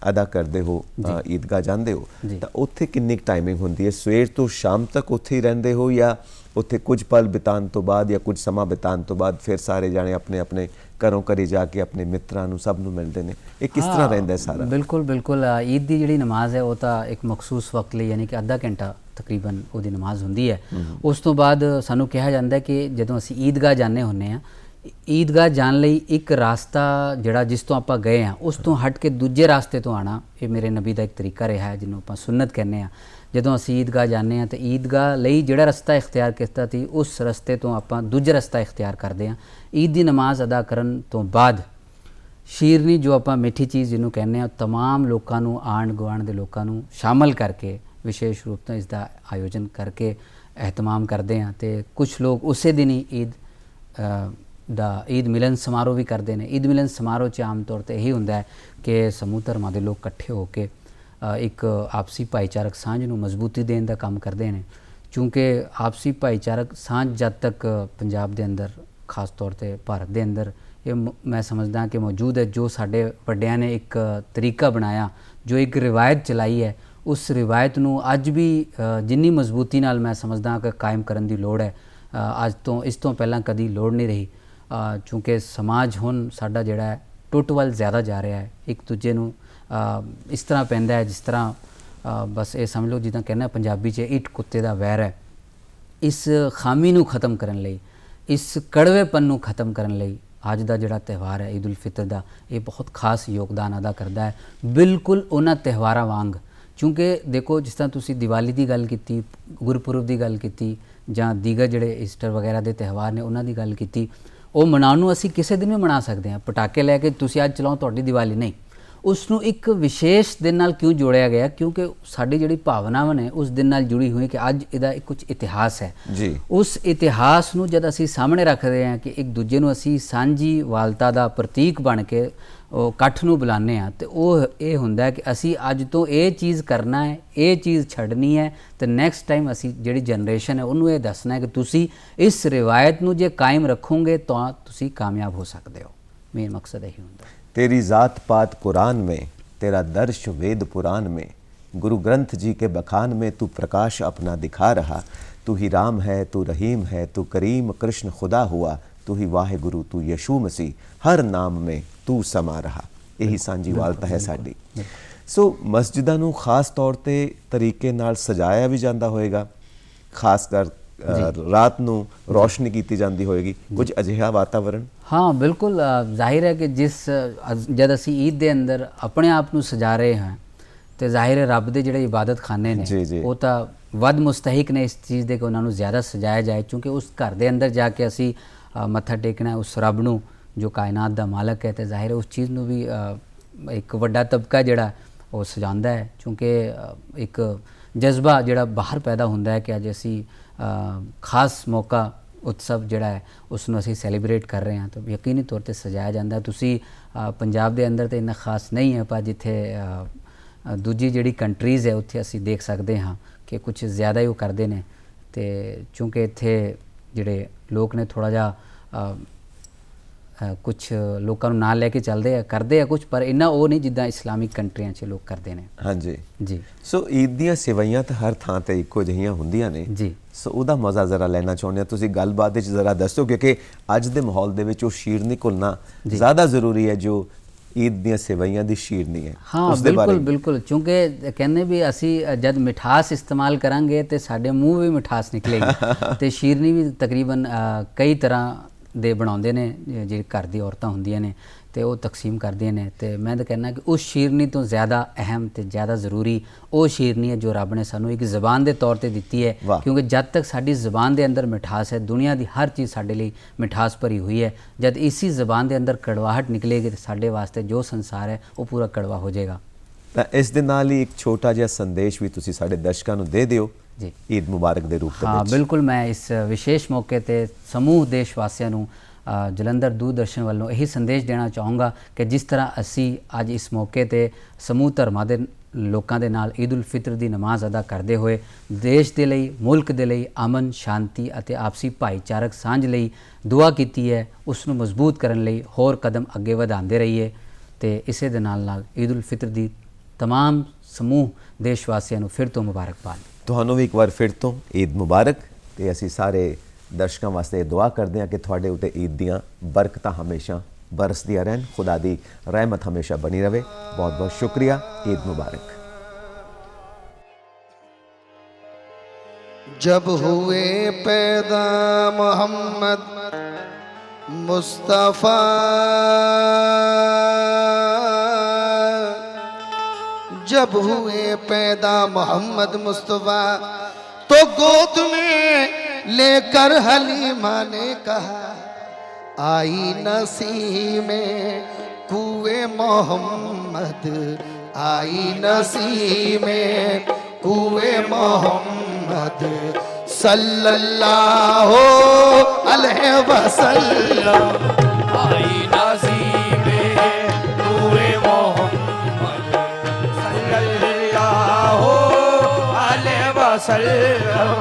ਅਦਾ ਕਰਦੇ ਹੋ, ਈਦਗਾਹ ਜਾਂਦੇ ਹੋ, ਤਾਂ ਉੱਥੇ ਕਿੰਨੀ ਟਾਈਮਿੰਗ ਹੁੰਦੀ ਹੈ? ਸਵੇਰ ਤੋਂ ਸ਼ਾਮ ਤੱਕ ਉੱਥੇ ਹੀ ਰਹਿੰਦੇ ਹੋ, ਜਾਂ ਉੱਥੇ ਕੁਝ ਪਲ ਬਿਤਾਉਣ ਤੋਂ ਬਾਅਦ ਜਾਂ ਕੁਝ ਸਮਾਂ ਬਿਤਾਉਣ ਤੋਂ ਬਾਅਦ ਫਿਰ ਸਾਰੇ ਜਾਣੇ ਆਪਣੇ ਆਪਣੇ ਘਰੋਂ ਘਰੇ ਜਾ ਕੇ ਆਪਣੇ ਮਿੱਤਰਾਂ ਨੂੰ, ਸਭ ਨੂੰ ਮਿਲਦੇ ਨੇ? ਇਹ ਕਿਸ ਤਰ੍ਹਾਂ ਰਹਿੰਦਾ ਸਾਰਾ? ਬਿਲਕੁਲ ਬਿਲਕੁਲ। ਈਦ ਦੀ ਜਿਹੜੀ ਨਮਾਜ਼ ਹੈ ਉਹ ਤਾਂ ਇੱਕ ਮਖਸੂਸ ਵਕਤ ਲਈ, ਯਾਨੀ ਕਿ ਅੱਧਾ ਘੰਟਾ ਤਕਰੀਬਨ ਉਹਦੀ ਨਮਾਜ਼ ਹੁੰਦੀ ਹੈ। ਉਸ ਤੋਂ ਬਾਅਦ ਸਾਨੂੰ ਕਿਹਾ ਜਾਂਦਾ ਕਿ ਜਦੋਂ ਅਸੀਂ ਈਦਗਾਹ ਜਾਂਦੇ ਹੁੰਦੇ ਹਾਂ, ਈਦਗਾਹ ਜਾਣ ਲਈ ਇੱਕ ਰਾਸਤਾ ਜਿਹੜਾ ਜਿਸ ਤੋਂ ਆਪਾਂ ਗਏ ਹਾਂ ਉਸ ਤੋਂ ਹਟ ਕੇ ਦੂਜੇ ਰਾਸਤੇ ਤੋਂ ਆਉਣਾ, ਇਹ ਮੇਰੇ ਨਬੀ ਦਾ ਇੱਕ ਤਰੀਕਾ ਰਿਹਾ ਹੈ ਜਿਹਨੂੰ ਆਪਾਂ ਸੁਨਨਤ ਕਹਿੰਦੇ ਹਾਂ। ਜਦੋਂ ਅਸੀਂ ਈਦਗਾਹ ਜਾਂਦੇ ਹਾਂ ਤਾਂ ਈਦਗਾਹ ਲਈ ਜਿਹੜਾ ਰਸਤਾ ਇਖਤਿਆਰ ਕੀਤਾ ਸੀ ਉਸ ਰਸਤੇ ਤੋਂ ਆਪਾਂ ਦੂਜਾ ਰਸਤਾ ਇਖਤਿਆਰ ਕਰਦੇ ਹਾਂ। ਈਦ ਦੀ ਨਮਾਜ਼ ਅਦਾ ਕਰਨ ਤੋਂ ਬਾਅਦ ਸ਼ੀਰਨੀ, ਜੋ ਆਪਾਂ ਮਿੱਠੀ ਚੀਜ਼ ਜਿਹਨੂੰ ਕਹਿੰਦੇ ਹਾਂ, ਤਮਾਮ ਲੋਕਾਂ ਨੂੰ, ਆਂਢ ਗੁਆਂਢ ਦੇ ਲੋਕਾਂ ਨੂੰ ਸ਼ਾਮਲ ਕਰਕੇ ਵਿਸ਼ੇਸ਼ ਰੂਪ ਤੋਂ ਇਸ ਦਾ ਆਯੋਜਨ ਕਰਕੇ ਅਹਿਤਮਾਮ ਕਰਦੇ ਹਾਂ। ਅਤੇ ਕੁਝ ਲੋਕ ਉਸੇ ਦਿਨ ਹੀ ਈਦ ਮਿਲਨ ਸਮਾਰੋਹ ਵੀ ਕਰਦੇ ਨੇ। ਈਦ ਮਿਲਨ ਸਮਾਰੋਹ 'ਚ ਆਮ ਤੌਰ 'ਤੇ ਇਹੀ ਹੁੰਦਾ ਹੈ ਕਿ ਸਮੂਹ ਧਰਮਾਂ ਦੇ ਲੋਕ ਇਕੱਠੇ ਹੋ ਕੇ ਇੱਕ ਆਪਸੀ ਭਾਈਚਾਰਕ ਸਾਂਝ ਨੂੰ ਮਜ਼ਬੂਤੀ ਦੇਣ ਦਾ ਕੰਮ ਕਰਦੇ ਨੇ। ਕਿਉਂਕਿ ਆਪਸੀ ਭਾਈਚਾਰਕ ਸਾਂਝ ਜਦ ਤੱਕ ਪੰਜਾਬ ਦੇ ਅੰਦਰ, ਖਾਸ ਤੌਰ 'ਤੇ ਭਾਰਤ ਦੇ ਅੰਦਰ, ਇਹ ਮੈਂ ਸਮਝਦਾ ਕਿ ਮੌਜੂਦ ਹੈ, ਜੋ ਸਾਡੇ ਵੱਡਿਆਂ ਨੇ ਇੱਕ ਤਰੀਕਾ ਬਣਾਇਆ, ਜੋ ਇੱਕ ਰਿਵਾਇਤ ਚਲਾਈ ਹੈ, ਉਸ ਰਿਵਾਇਤ ਨੂੰ ਅੱਜ ਵੀ ਜਿੰਨੀ ਮਜ਼ਬੂਤੀ ਨਾਲ ਮੈਂ ਸਮਝਦਾ ਕਿ ਕਾਇਮ ਕਰਨ ਦੀ ਲੋੜ ਹੈ, ਅੱਜ ਤੋਂ ਇਸ ਤੋਂ ਪਹਿਲਾਂ ਕਦੀ ਲੋੜ ਨਹੀਂ ਰਹੀ। ਕਿਉਂਕਿ ਸਮਾਜ ਹੁਣ ਸਾਡਾ ਜਿਹੜਾ ਹੈ ਟੁੱਟ ਵੱਲ ਜ਼ਿਆਦਾ ਜਾ ਰਿਹਾ ਹੈ। ਇੱਕ ਦੂਜੇ ਨੂੰ ਇਸ ਤਰ੍ਹਾਂ ਪੈਂਦਾ ਹੈ ਜਿਸ ਤਰ੍ਹਾਂ ਬਸ ਇਹ ਸਮਝ ਲਓ ਜਿੱਦਾਂ ਕਹਿੰਦਾ ਪੰਜਾਬੀ 'ਚ ਇੱਟ ਕੁੱਤੇ ਦਾ ਵੈਰ ਹੈ। ਇਸ ਖਾਮੀ ਨੂੰ ਖ਼ਤਮ ਕਰਨ ਲਈ, ਇਸ ਕੜਵੇਪਨ ਨੂੰ ਖ਼ਤਮ ਕਰਨ ਲਈ ਅੱਜ ਦਾ ਜਿਹੜਾ ਤਿਉਹਾਰ ਹੈ ਈਦ ਉਲ ਫਿਤਰ ਦਾ, ਇਹ ਬਹੁਤ ਖਾਸ ਯੋਗਦਾਨ ਅਦਾ ਕਰਦਾ ਹੈ, ਬਿਲਕੁਲ ਉਹਨਾਂ ਤਿਉਹਾਰਾਂ ਵਾਂਗ। ਕਿਉਂਕਿ ਦੇਖੋ, ਜਿਸ ਤਰ੍ਹਾਂ ਤੁਸੀਂ ਦੀਵਾਲੀ ਦੀ ਗੱਲ ਕੀਤੀ, ਗੁਰਪੁਰਬ ਦੀ ਗੱਲ ਕੀਤੀ, ਜਾਂ ਦੀਗਰ ਜਿਹੜੇ ਈਸਟਰ ਵਗੈਰਾ ਦੇ ਤਿਉਹਾਰ ਨੇ ਉਹਨਾਂ ਦੀ ਗੱਲ ਕੀਤੀ, ਉਹ ਮਨਾਉਣ ਨੂੰ ਅਸੀਂ ਕਿਸੇ ਦਿਨ ਵੀ ਮਨਾ ਸਕਦੇ ਹਾਂ। ਪਟਾਕੇ ਲੈ ਕੇ ਤੁਸੀਂ ਅੱਜ ਚਲਾਓ, ਤੁਹਾਡੀ ਦੀਵਾਲੀ ਨਹੀਂ। ਉਸ ਨੂੰ ਇੱਕ ਵਿਸ਼ੇਸ਼ ਦਿਨ ਨਾਲ ਕਿਉਂ ਜੋੜਿਆ ਗਿਆ? ਕਿਉਂਕਿ ਸਾਡੀ ਜਿਹੜੀ ਭਾਵਨਾਵਾਂ ਨੇ ਉਸ ਦਿਨ ਨਾਲ ਜੁੜੀ ਹੋਈ ਕਿ ਅੱਜ ਇਹਦਾ ਕੁਝ ਇਤਿਹਾਸ ਹੈ ਜੀ। ਉਸ ਇਤਿਹਾਸ ਨੂੰ ਜਦ ਅਸੀਂ ਸਾਹਮਣੇ ਰੱਖਦੇ ਹਾਂ ਕਿ ਇੱਕ ਦੂਜੇ ਨੂੰ ਅਸੀਂ ਸਾਂਝੀ ਵਾਲਤਾ ਦਾ ਪ੍ਰਤੀਕ ਬਣ ਕੇ ਉਹ ਇਕੱਠ ਨੂੰ ਬੁਲਾਉਂਦੇ ਹਾਂ, ਅਤੇ ਉਹ ਇਹ ਹੁੰਦਾ ਕਿ ਅਸੀਂ ਅੱਜ ਤੋਂ ਇਹ ਚੀਜ਼ ਕਰਨਾ ਹੈ, ਇਹ ਚੀਜ਼ ਛੱਡਣੀ ਹੈ, ਅਤੇ ਨੈਕਸਟ ਟਾਈਮ ਅਸੀਂ ਜਿਹੜੀ ਜਨਰੇਸ਼ਨ ਹੈ ਉਹਨੂੰ ਇਹ ਦੱਸਣਾ ਹੈ ਕਿ ਤੁਸੀਂ ਇਸ ਰਿਵਾਇਤ ਨੂੰ ਜੇ ਕਾਇਮ ਰੱਖੋਗੇ ਤਾਂ ਤੁਸੀਂ ਕਾਮਯਾਬ ਹੋ ਸਕਦੇ ਹੋ। ਮੇਨ ਮਕਸਦ ਇਹੀ ਹੁੰਦਾ। तेरी ज़ात पात कुरान में, तेरा दर्श वेद पुराण में, गुरु ग्रंथ जी के बखान में तू प्रकाश अपना दिखा रहा। तू ही राम है, तू रहीम है, तू करीम कृष्ण खुदा हुआ, तू ही वाहे गुरु, तू यशू मसीह, हर नाम में तू समा रहा। यही सांझी वालता है साडी। सो मस्जिदां नूं खास तौर ते तरीके नाल सजाया भी जाता होएगा, खास कर रात ਨੂੰ ਰੋਸ਼ਨੀ ਕੀਤੀ ਜਾਂਦੀ ਹੋਏਗੀ, ਕੁਝ ਅਜਿਹਾ ਵਾਤਾਵਰਣ? ਹਾਂ ਬਿਲਕੁਲ, ਜ਼ਾਹਿਰ ਹੈ ਕਿ ਜਦ ਅਸੀਂ ਈਦ ਦੇ ਅੰਦਰ ਆਪਣੇ ਆਪ ਨੂੰ ਸਜਾ ਰਹੇ ਹਾਂ ਤੇ ਜ਼ਾਹਿਰ ਹੈ ਰੱਬ ਦੇ ਜਿਹੜੇ ਇਬਾਦਤ ਖਾਨੇ ਨੇ ਉਹ ਤਾਂ ਵੱਧ ਮੁਸਤਹਿਕ ਨੇ ਇਸ ਚੀਜ਼ ਦੇ ਕਿ ਉਹਨਾਂ ਨੂੰ ਜ਼ਿਆਦਾ ਸਜਾਇਆ ਜਾਏ, ਕਿਉਂਕਿ ਉਸ ਘਰ ਦੇ ਅੰਦਰ ਜਾ ਕੇ ਅਸੀਂ ਮੱਥਾ ਟੇਕਣਾ ਉਸ ਰੱਬ ਨੂੰ ਜੋ ਕਾਇਨਾਤ ਦਾ ਮਾਲਕ ਹੈ, ਤੇ ਜ਼ਾਹਿਰ ਹੈ ਉਸ ਚੀਜ਼ ਨੂੰ ਵੀ ਇੱਕ ਵੱਡਾ ਤਬਕਾ ਜਿਹੜਾ ਉਹ ਸਜਾਉਂਦਾ ਹੈ। ਕਿਉਂਕਿ ਇੱਕ ਜਜ਼ਬਾ ਜਿਹੜਾ ਬਾਹਰ ਪੈਦਾ ਹੁੰਦਾ ਹੈ ਕਿ ਅੱਜ ਅਸੀਂ ਖਾਸ ਮੌਕਾ, ਉਤਸਵ ਜਿਹੜਾ ਹੈ ਉਸ ਨੂੰ ਅਸੀਂ ਸੈਲੀਬ੍ਰੇਟ ਕਰ ਰਹੇ ਹਾਂ, ਤਾਂ ਯਕੀਨੀ ਤੌਰ 'ਤੇ ਸਜਾਇਆ ਜਾਂਦਾ। ਤੁਸੀਂ ਪੰਜਾਬ ਦੇ ਅੰਦਰ ਤਾਂ ਇੰਨਾ ਖਾਸ ਨਹੀਂ ਹੈ, ਪਰ ਜਿੱਥੇ ਦੂਜੀ ਜਿਹੜੀ ਕੰਟਰੀਜ਼ ਹੈ ਉੱਥੇ ਅਸੀਂ ਦੇਖ ਸਕਦੇ ਹਾਂ ਕਿ ਕੁਝ ਜ਼ਿਆਦਾ ਹੀ ਉਹ ਕਰਦੇ ਨੇ। ਅਤੇ ਚੂੰਕਿ ਇੱਥੇ ਜਿਹੜੇ ਲੋਕ ਨੇ ਥੋੜ੍ਹਾ ਜਿਹਾ ਕੁਛ ਲੋਕਾਂ ਨੂੰ ਨਾਲ ਲੈ ਕੇ ਚੱਲਦੇ ਆ, ਕਰਦੇ ਆ ਕੁਝ, ਪਰ ਇੰਨਾ ਉਹ ਨਹੀਂ ਜਿੱਦਾਂ ਇਸਲਾਮਿਕ ਕੰਟਰੀਆਂ 'ਚ ਲੋਕ ਕਰਦੇ ਨੇ। ਹਾਂਜੀ ਜੀ। ਸੋ ਈਦ ਦੀਆਂ ਸੇਵਾਈਆਂ ਤਾਂ ਹਰ ਥਾਂ ਤੇ ਇੱਕੋ ਜਿਹੀਆਂ ਹੁੰਦੀਆਂ ਨੇ ਜੀ। ਸੋ ਉਹਦਾ ਮਜ਼ਾ ਜ਼ਰਾ ਲੈਣਾ ਚਾਹੁੰਦੇ ਹਾਂ। ਤੁਸੀਂ ਗੱਲਬਾਤ ਵਿੱਚ ਜ਼ਰਾ ਦੱਸੋ, ਕਿਉਂਕਿ ਅੱਜ ਦੇ ਮਾਹੌਲ ਦੇ ਵਿੱਚ ਉਹ ਸ਼ੀਰਨੀ ਘੁਲਣਾ ਜ਼ਿਆਦਾ ਜ਼ਰੂਰੀ ਹੈ ਜੋ ਈਦ ਦੀਆਂ ਸੇਵਾਈਆਂ ਦੀ ਸ਼ੀਰਨੀ ਹੈ। ਹਾਂ ਬਿਲਕੁਲ ਬਿਲਕੁਲ, ਕਿਉਂਕਿ ਕਹਿੰਦੇ ਵੀ ਅਸੀਂ ਜਦ ਮਿਠਾਸ ਇਸਤੇਮਾਲ ਕਰਾਂਗੇ ਤੇ ਸਾਡੇ ਮੂੰਹ ਵੀ ਮਿਠਾਸ ਨਿਕਲੇਗੀ। ਤੇ ਸ਼ੀਰਨੀ ਵੀ ਤਕਰੀਬਨ ਕਈ ਤਰ੍ਹਾਂ ਦੇ ਬਣਾਉਂਦੇ ਨੇ, ਜਿਹੜੇ ਘਰ ਦੀ ਔਰਤਾਂ ਹੁੰਦੀਆਂ ਨੇ ਤੇ ਉਹ ਤਕਸੀਮ ਕਰਦੀਆਂ ਨੇ। ਤੇ ਮੈਂ ਤਾਂ ਕਹਿੰਦਾ ਕਿ ਉਸ ਸ਼ੀਰਨੀ ਤੋਂ ਜ਼ਿਆਦਾ ਅਹਿਮ ਤੇ ਜ਼ਿਆਦਾ ਜ਼ਰੂਰੀ ਉਹ ਸ਼ੀਰਨੀ ਹੈ ਜੋ ਰੱਬ ਨੇ ਸਾਨੂੰ ਇੱਕ ਜ਼ਬਾਨ ਦੇ ਤੌਰ ਤੇ ਦਿੱਤੀ ਹੈ। ਕਿਉਂਕਿ ਜਦ ਤੱਕ ਸਾਡੀ ਜ਼ਬਾਨ ਦੇ ਅੰਦਰ ਮਿਠਾਸ ਹੈ, ਦੁਨੀਆ ਦੀ ਹਰ ਚੀਜ਼ ਸਾਡੇ ਲਈ ਮਿਠਾਸ ਭਰੀ ਹੋਈ ਹੈ। ਜਦ ਇसी ਜ਼ਬਾਨ ਦੇ ਅੰਦਰ ਕੜਵਾਹਟ ਨਿਕਲੇਗੀ ਤਾਂ ਸਾਡੇ ਵਾਸਤੇ ਜੋ ਸੰਸਾਰ ਹੈ ਉਹ ਪੂਰਾ ਕੜਵਾ ਹੋ ਜਾਏਗਾ। ਤਾਂ ਇਸ ਦੇ ਨਾਲ ਹੀ ਇੱਕ ਛੋਟਾ ਜਿਹਾ ਸੰਦੇਸ਼ ਵੀ ਤੁਸੀਂ ਸਾਡੇ ਦਰਸ਼ਕਾਂ ਨੂੰ ਦੇ ਦਿਓ ਜੀ, ਈਦ ਮੁਬਾਰਕ ਦੇ ਰੂਪ ਦੇ ਵਿੱਚ। ਹਾਂ ਬਿਲਕੁਲ, ਮੈਂ ਇਸ ਵਿਸ਼ੇਸ਼ ਮੌਕੇ ਤੇ ਸਮੂਹ ਦੇਸ਼ ਵਾਸੀਆਂ ਨੂੰ ਜਲੰਧਰ ਦੂਰਦਰਸ਼ਨ ਵੱਲੋਂ ਇਹੀ ਸੰਦੇਸ਼ ਦੇਣਾ ਚਾਹੂੰਗਾ ਕਿ ਜਿਸ ਤਰ੍ਹਾਂ ਅਸੀਂ ਅੱਜ ਇਸ ਮੌਕੇ ਤੇ ਸਮੂਹ ਧਰਮਾਂ ਦੇ ਲੋਕਾਂ ਦੇ ਨਾਲ ਈਦ ਉਲ ਫਿਤਰ ਦੀ ਨਮਾਜ਼ ਅਦਾ ਕਰਦੇ ਹੋਏ ਦੇਸ਼ ਦੇ ਲਈ, ਮੁਲਕ ਦੇ ਲਈ ਅਮਨ, ਸ਼ਾਂਤੀ ਅਤੇ ਆਪਸੀ ਭਾਈਚਾਰਕ ਸਾਂਝ ਲਈ ਦੁਆ ਕੀਤੀ ਹੈ, ਉਸ ਨੂੰ ਮਜ਼ਬੂਤ ਕਰਨ ਲਈ ਹੋਰ ਕਦਮ ਅੱਗੇ ਵਧਾਉਂਦੇ ਰਹੀਏ। ਤੇ ਇਸੇ ਦੇ ਨਾਲ ਨਾਲ ਈਦ ਉਲ ਫਿਤਰ ਦੀ तमाम ਸਮੂਹ ਦੇਸ਼ ਵਾਸੀਆਂ ਨੂੰ ਫਿਰ ਤੋਂ ਮੁਬਾਰਕਬਾਦ। ਤੁਹਾਨੂੰ ਵੀ ਇੱਕ ਵਾਰ ਫਿਰ ਤੋਂ ਈਦ ਮੁਬਾਰਕ। ਤੇ ਅਸੀਂ ਸਾਰੇ ਦਰਸ਼ਕਾਂ ਵਾਸਤੇ ਦੁਆ ਕਰਦੇ ਹਾਂ ਕਿ ਤੁਹਾਡੇ ਉੱਤੇ ਈਦ ਦੀਆਂ ਬਰਕਤਾਂ ਹਮੇਸ਼ਾ ਬਰਸਦੀਆਂ ਰਹਿਣ, ਖੁਦਾ ਦੀ ਰਹਿਮਤ ਹਮੇਸ਼ਾ ਬਣੀ ਰਵੇ। ਬਹੁਤ ਬਹੁਤ ਸ਼ੁਕਰੀਆ। ईद मुबारक। जब हुए पैदा मोहम्मद मुस्तफ़ा, जब हुए पैदा मोहम्मद मुस्तफ़ा तो गोद में लेकर हलीमा ने कहा, आई नसीमें कुए मोहम्मद, आई नसीमें कुए मोहम्मद सल्लल्लाहु अलैहि वसल्लम, आई नसीमें कुए मोहम्मद सल्लल्लाहु अलैहि वसल्लम,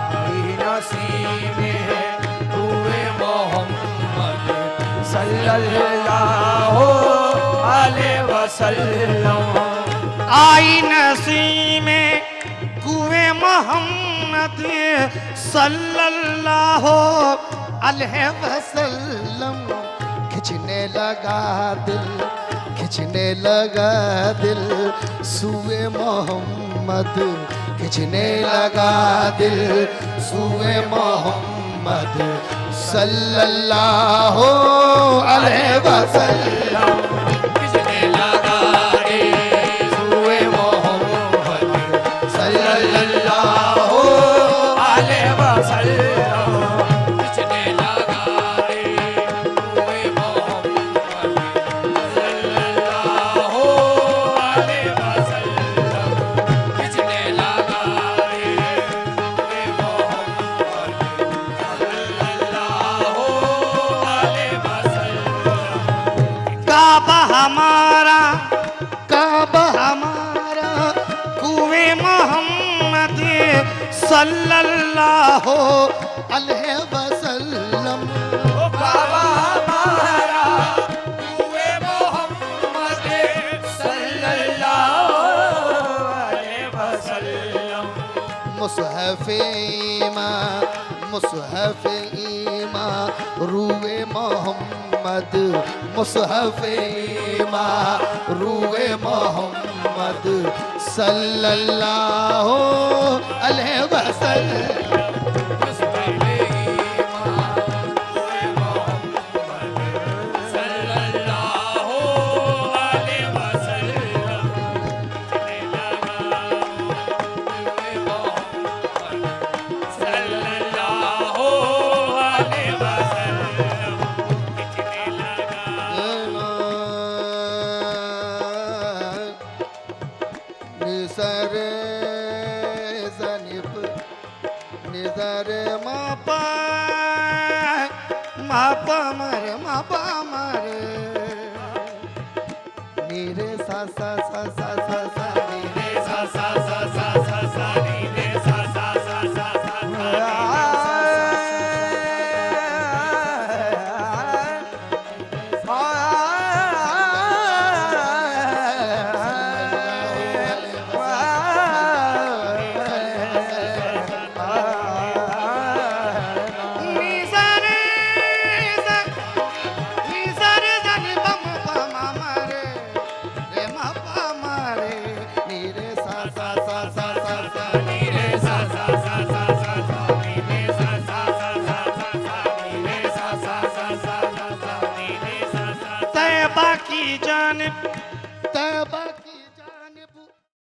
आई नसीमें कुए मोहम्मद सल्लल्लाहु अलैहि वसल्लम, आई नसीमें कुए मोहम्मद सल्लल्लाहु अलैहि वसल्लम, खिंचने लगा दिल, खिंचने लगा दिल सूए मोहम्मद, खिंचने लगा दिल सूए मोहम्मद सल्लल्लाहु अलैहि वसल्लम, किसने लगा रे सूए मोहम्मद सल्लल्लाहु अलैहि वसल्लम, किसने लगा रे सूए मोहम्मद सल्लल्लाहु अलैहि वसल्लम, किसने लगा रे सूए मोहम्मद सल्लल्लाहु अलैहि वसल्लम, काबा हमारा, काबा हमारा कुए मोहम्मद सल्लल्लाहु अलैहि वसल्लम, काबा हमारा कुए मोहम्मद सल्लल्लाहु अलैहि वसल्लम, मुसहफ़ ईमा, मुसहफ़ ईमा रूए मोहम्मद, मुसहफ़ ईमा रूए मोहम्मद सल्लल्लाहु अलैहि वसल्लम, निसर जनिप निसर मापा मापा मर मापा मर मेरे सा सा सा सा सा सा जानिब